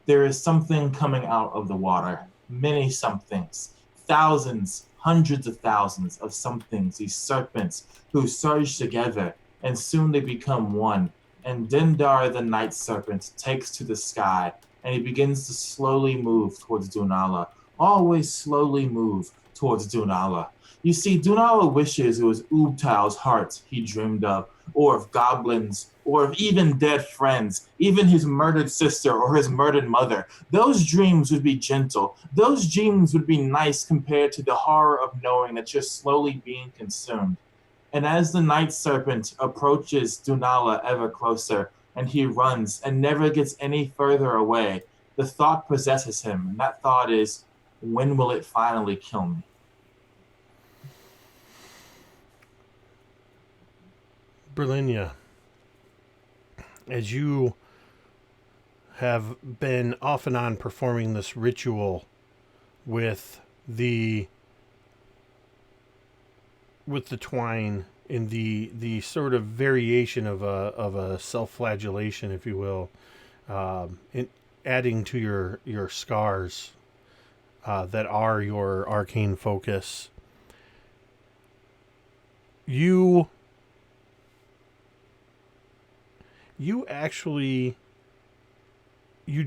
There is something coming out of the water. Many somethings. Thousands, hundreds of thousands of somethings. These serpents who surge together, and soon they become one. And Dindar, the night serpent, takes to the sky, and he begins to slowly move towards Dunala. Always slowly move towards Dunala. You see, Dunala wishes it was Ubtal's heart he dreamed of, or of goblins, or of even dead friends, even his murdered sister or his murdered mother. Those dreams would be gentle. Those dreams would be nice compared to the horror of knowing that you're slowly being consumed. And as the night serpent approaches Dunala ever closer, and he runs and never gets any further away, the thought possesses him, and that thought is, when will it finally kill me? Brilinya, as you have been off and on performing this ritual with the twine in the sort of variation of a self-flagellation, if you will, in adding to your scars that are your arcane focus, you actually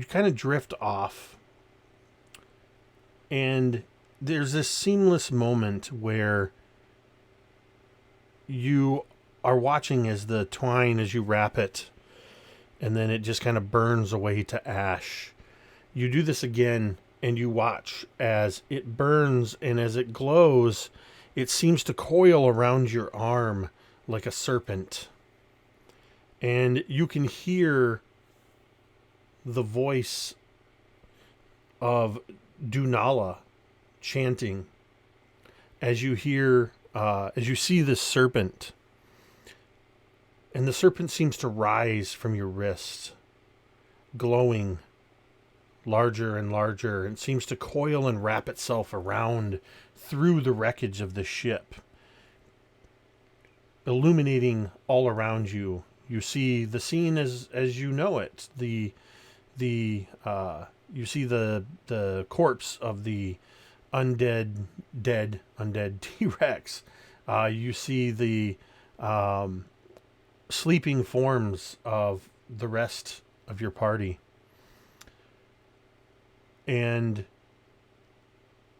kind of drift off, and there's this seamless moment where you are watching as the twine, as you wrap it, and then it just kind of burns away to ash. You do this again, and you watch as it burns, and as it glows, it seems to coil around your arm like a serpent. And you can hear the voice of Dunala chanting as you see this serpent. And the serpent seems to rise from your wrist, glowing larger and larger, and seems to coil and wrap itself around through the wreckage of the ship, illuminating all around you. You see the scene as you know it. You see the corpse of the undead T-Rex. You see the sleeping forms of the rest of your party. And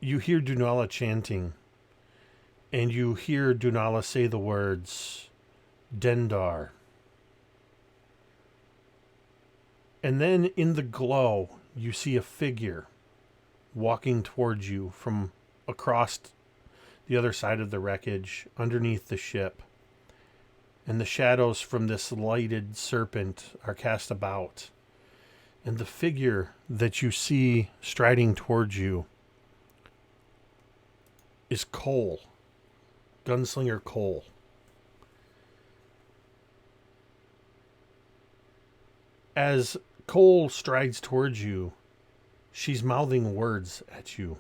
you hear Dunala chanting. And you hear Dunala say the words, Dendar. And then in the glow, you see a figure walking towards you from across the other side of the wreckage, underneath the ship. And the shadows from this lighted serpent are cast about. And the figure that you see striding towards you is Cole, Gunslinger Cole. As Cole strides towards you, she's mouthing words at you.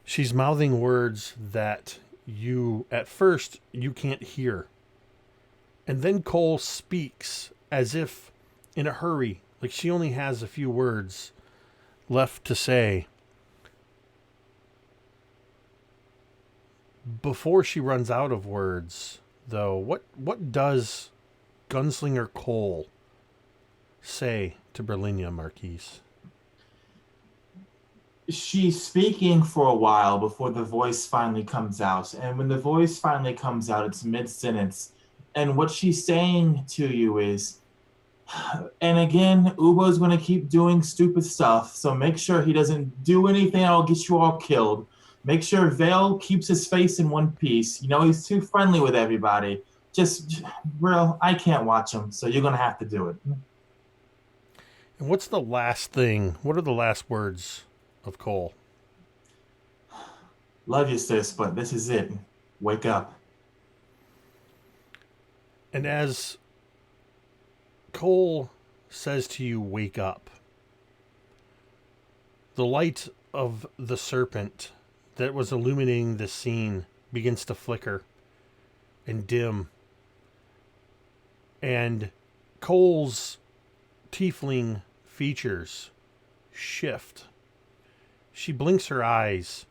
She's mouthing words that at first, you can't hear. And then Cole speaks as if in a hurry, like she only has a few words left to say. Before she runs out of words, though, what does Gunslinger Cole say to Brilinya, Marquise? She's speaking for a while before the voice finally comes out. And when the voice finally comes out, it's mid-sentence. And what she's saying to you is, and again, Ubo's going to keep doing stupid stuff, so make sure he doesn't do anything that'll get you all killed. Make sure Vale keeps his face in one piece. You know, he's too friendly with everybody. I can't watch him, so you're going to have to do it. And what are the last words of Cole? Love you, sis, but this is it. Wake up. And as Cole says to you, wake up, the light of the serpent that was illuminating the scene begins to flicker and dim. And Cole's tiefling features shift. She blinks her eyes,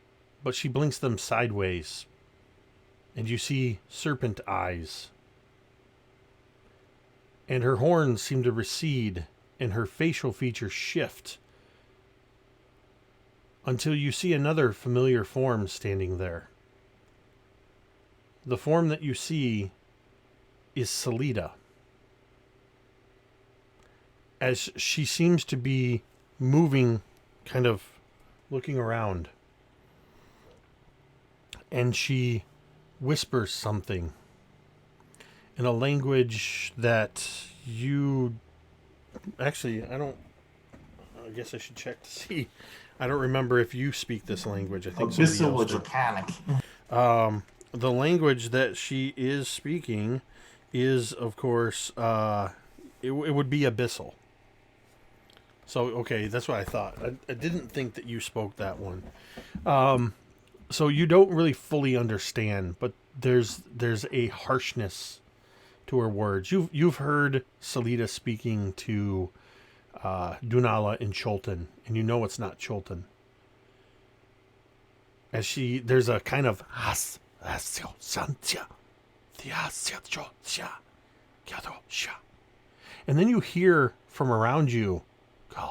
but she blinks them sideways. And you see serpent eyes. And her horns seem to recede, and her facial features shift until you see another familiar form standing there. The form that you see is Salida, as she seems to be moving, kind of looking around, and she whispers something in a language that you actually, I guess I should check to see. I don't remember if you speak this language. I think somebody else did. The language that she is speaking is, of course, it would be Abyssal. So, okay, that's what I thought. I didn't think that you spoke that one. So you don't really fully understand, but there's a harshness to her words. You've heard Salida speaking to Dunala in Chultan, and you know it's not Chultan. As there's a kind of and then you hear from around you, and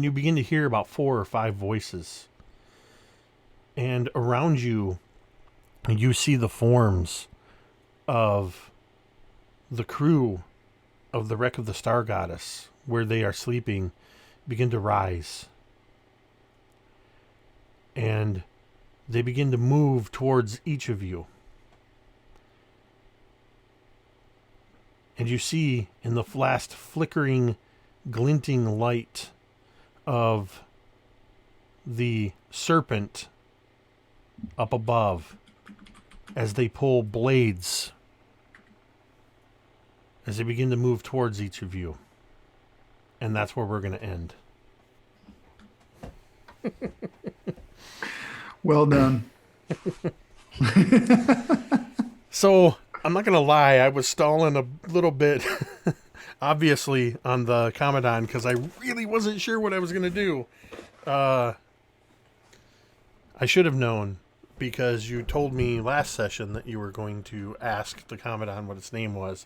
you begin to hear about 4 or 5 voices. And around you, you see the forms of the crew of the Wreck of the Star Goddess, where they are sleeping, begin to rise. And they begin to move towards each of you. And you see in the last flickering, glinting light of the serpent up above, as they pull blades, as they begin to move towards each of you. And that's where we're going to end. Well done. So, I'm not going to lie, I was stalling a little bit, obviously, on the Commandant, because I really wasn't sure what I was going to do. I should have known, because you told me last session that you were going to ask the Commandant what its name was.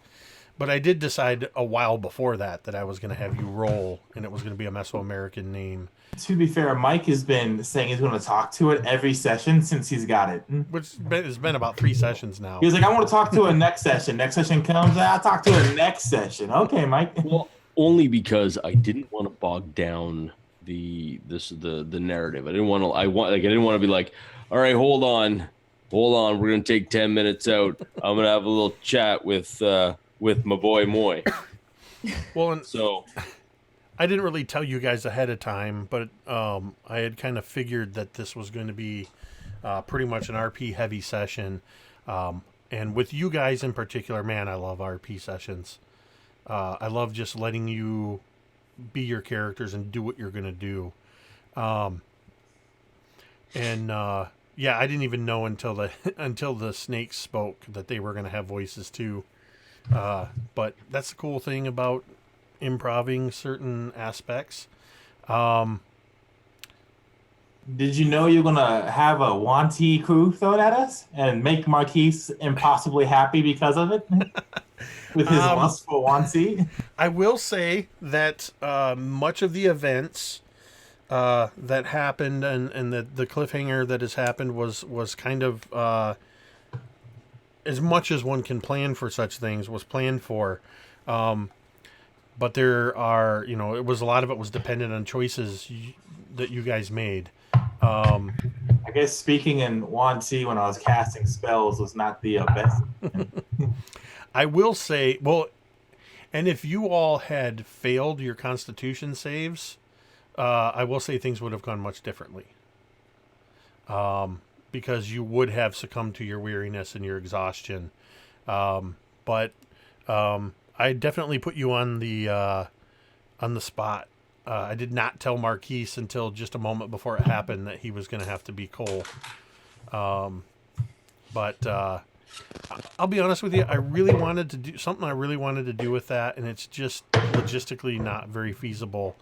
But I did decide a while before that I was going to have you roll, and it was going to be a Mesoamerican name. To be fair, Mike has been saying he's going to talk to it every session since he's got it. Which has been about 3 sessions now. He was like, I want to talk to it next session. Next session comes, I'll talk to it next session. Okay, Mike. Well, only because I didn't want to bog down the narrative. I didn't want to be like, all right, hold on, we're going to take 10 minutes out. I'm going to have a little chat with my boy Moy. Well, and so I didn't really tell you guys ahead of time, but I had kind of figured that this was going to be pretty much an RP heavy session. And with you guys in particular, man, I love RP sessions. I love just letting you be your characters and do what you're going to do. Yeah, I didn't even know until the snakes spoke that they were going to have voices too. But that's the cool thing about improving certain aspects. Did you know you're going to have a Wanty crew thrown at us and make Marquise impossibly happy because of it? With his lust for Wanty? I will say that much of the events that happened and the cliffhanger that has happened was kind of... as much as one can plan for such things was planned for. But there are, it was a lot of it was dependent on choices that you guys made. I guess speaking in Wanty when I was casting spells was not the best. I will say, well, and if you all had failed your Constitution saves, I will say things would have gone much differently. Because you would have succumbed to your weariness and your exhaustion. But I definitely put you on the spot. I did not tell Marquise until just a moment before it happened that he was going to have to be Cole. But I'll be honest with you, I really wanted to do something I really wanted to do with that, and it's just logistically not very feasible.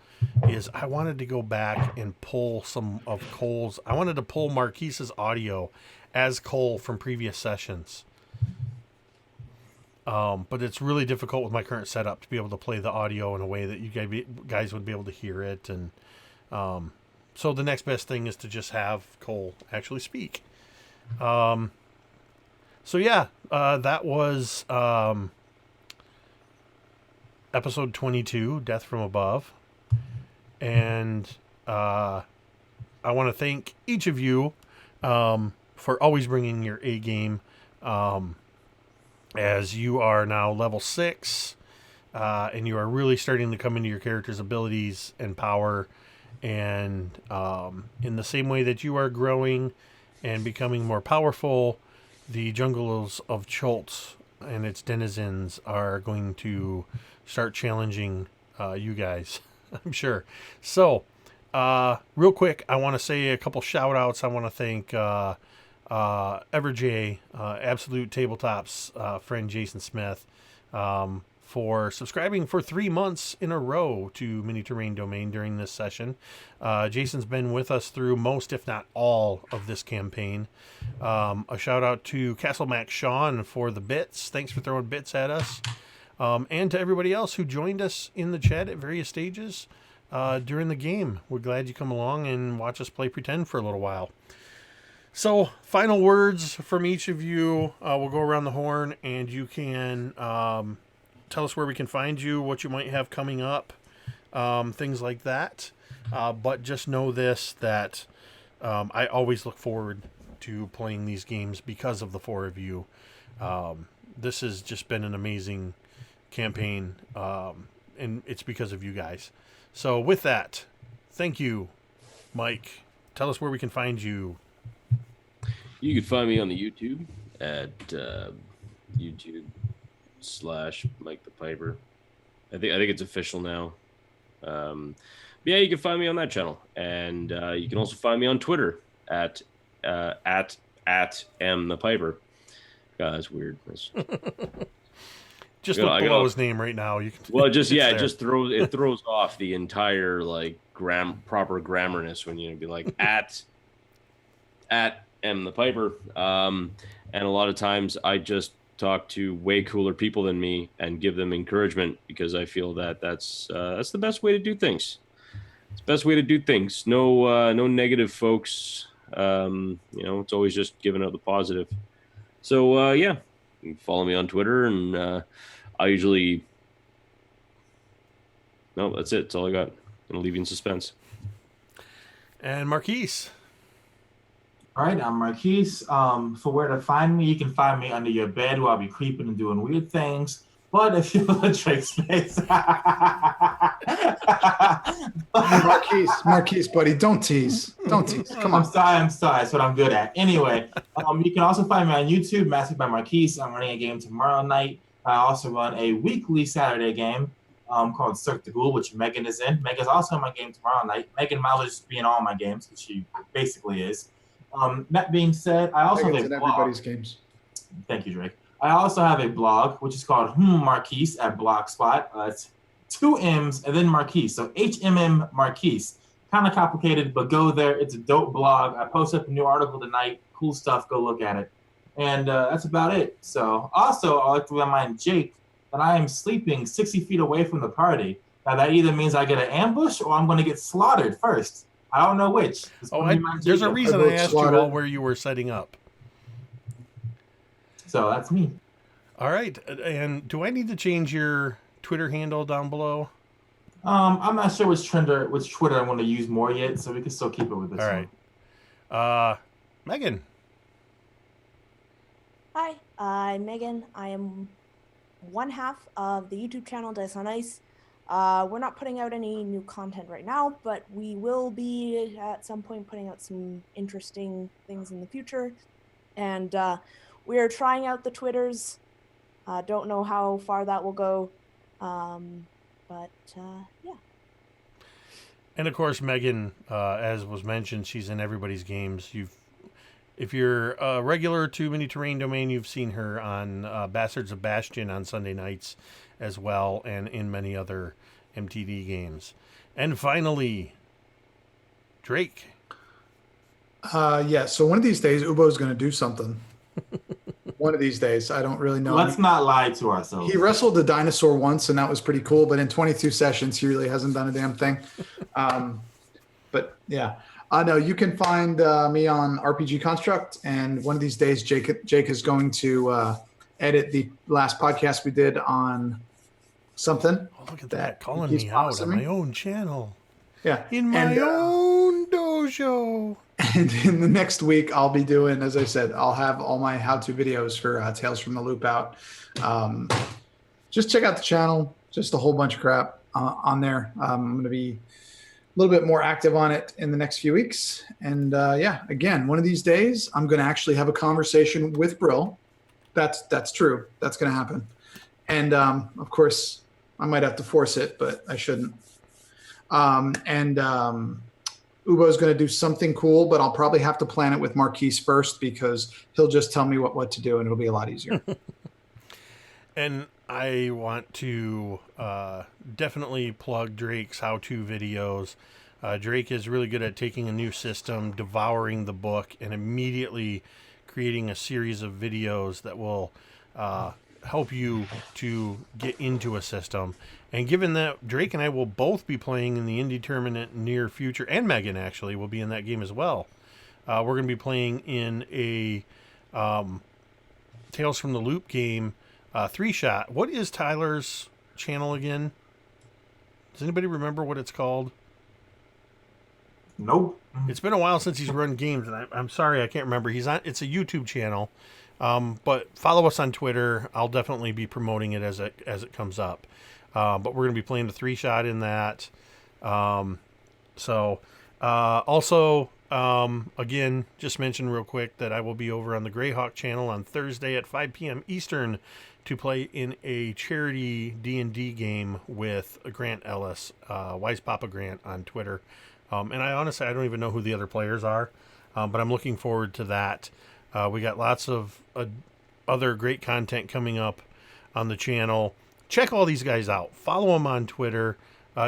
Is I wanted to go back and pull some of Cole's. I wanted to pull Marquise's audio as Cole from previous sessions. But it's really difficult with my current setup to be able to play the audio in a way that you guys would be able to hear it. And so the next best thing is to just have Cole actually speak. So yeah, that was episode 22, Death from Above. And I want to thank each of you for always bringing your A game. As you are now level 6, and you are really starting to come into your character's abilities and power, and in the same way that you are growing and becoming more powerful, the jungles of Chult and its denizens are going to start challenging you guys, I'm sure. So, real quick, I want to say a couple shout-outs. I want to thank EverJ, Absolute Tabletop's friend Jason Smith, for subscribing for 3 months in a row to Mini Terrain Domain during this session. Jason's been with us through most, if not all, of this campaign. A shout out to Castle Mac Sean for the bits. Thanks for throwing bits at us. And to everybody else who joined us in the chat at various stages during the game. We're glad you come along and watch us play pretend for a little while. So, final words from each of you. We'll go around the horn, and you can tell us where we can find you, what you might have coming up, things like that. But just know this, that I always look forward to playing these games because of the 4 of you. This has just been an amazing campaign, and it's because of you guys. So, with that, thank you, Mike. Tell us where we can find you. You can find me on the YouTube at YouTube/Mike the Piper. I think it's official now. Yeah, you can find me on that channel, and you can also find me on Twitter at M the Piper. God, that's weird. Just look below his name right now. You can. Well, it just throws off the entire like proper grammarness when you be like at M the Piper. And a lot of times I just talk to way cooler people than me and give them encouragement because I feel that that's the best way to do things. It's the best way to do things. No negative folks. It's always just giving out the positive. So yeah, you can follow me on Twitter, and I usually. No, that's it. That's all I got. I'm gonna leave you in suspense. And Marquise. All right, I'm Marquise. For where to find me, you can find me under your bed where I'll be creeping and doing weird things. But if you look at Drake's face, Marquise, buddy, don't tease. Come on. I'm sorry. That's what I'm good at. Anyway, you can also find me on YouTube, Mastered by Marquise. I'm running a game tomorrow night. I also run a weekly Saturday game called Cirque du Ghoul, which Megan is in. Megan's also in my game tomorrow night. Megan might just be in all my games, which she basically is. That being said, I also have a blog. Everybody's games. Thank you, Drake. I also have a blog, which is called Marquise at Blogspot. It's 2 M's and then Marquise. So HMM Marquise. Kind of complicated, but go there. It's a dope blog. I posted up a new article tonight. Cool stuff. Go look at it. And that's about it. So also, I'd like to remind Jake that I am sleeping 60 feet away from the party. Now, that either means I get an ambush or I'm going to get slaughtered first. I don't know which. There's a reason I asked you all where you were setting up. So that's me. All right. And do I need to change your Twitter handle down below? I'm not sure which Twitter I want to use more yet, so we can still keep it with this one. All right. Megan. Hi, I'm Megan. I am one half of the YouTube channel Dice on Ice. We're not putting out any new content right now, but we will be at some point putting out some interesting things in the future. And we are trying out the Twitters. Don't know how far that will go. But yeah. And of course, Megan, as was mentioned, she's in everybody's games. If you're a regular to Mini Terrain Domain, you've seen her on Bastards of Bastion on Sunday nights as well, and in many other MTD games. And finally, Drake. Yeah, so one of these days, Ubo's going to do something. One of these days. I don't really know. Let's not lie to ourselves. He wrestled a dinosaur once, and that was pretty cool. But in 22 sessions, he really hasn't done a damn thing. But yeah, no, you can find me on RPG Construct, and one of these days, Jake is going to edit the last podcast we did on something. Oh, look at that, calling me out on my own channel. Yeah, in my own dojo. And in the next week, I'll be doing, as I said, I'll have all my how-to videos for Tales from the Loop out. Just check out the channel. Just a whole bunch of crap on there. I'm going to be a little bit more active on it in the next few weeks. And yeah, again, one of these days, I'm going to actually have a conversation with Brill. That's true. That's going to happen. And of course, I might have to force it, but I shouldn't. Ubo's going to do something cool, but I'll probably have to plan it with Marquise first because he'll just tell me what to do, and it'll be a lot easier. And I want to definitely plug Drake's how-to videos. Drake is really good at taking a new system, devouring the book, and immediately creating a series of videos that will help you to get into a system. And given that Drake and I will both be playing in the indie tournament near future, and Megan actually will be in that game as well, we're going to be playing in a Tales from the Loop game, 3-shot. What is Tyler's channel again? Does anybody remember what it's called? Nope. It's been a while since he's run games, and I'm sorry I can't remember. It's a YouTube channel, but follow us on Twitter. I'll definitely be promoting it as it comes up. But we're going to be playing the 3-shot in that. Also, again, just mention real quick that I will be over on the Greyhawk channel on Thursday at 5 p.m. Eastern to play in a charity D&D game with Grant Ellis, Wise Papa Grant on Twitter. And I honestly, I don't even know who the other players are, but I'm looking forward to that. We got lots of other great content coming up on the channel. Check all these guys out. Follow them on Twitter.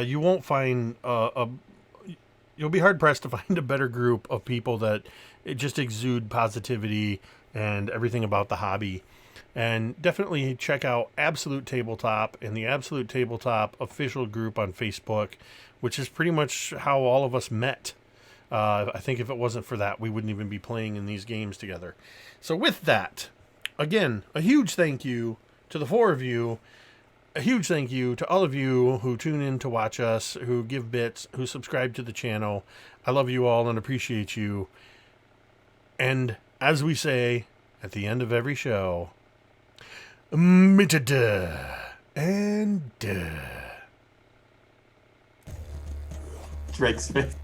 You won't find you'll be hard pressed to find a better group of people that just exude positivity and everything about the hobby. And definitely check out Absolute Tabletop and the Absolute Tabletop official group on Facebook, which is pretty much how all of us met. I think if it wasn't for that, we wouldn't even be playing in these games together. So with that, again, a huge thank you to the 4 of you. A huge thank you to all of you who tune in to watch us, who give bits, who subscribe to the channel. I love you all and appreciate you. And as we say at the end of every show, Drake Smith.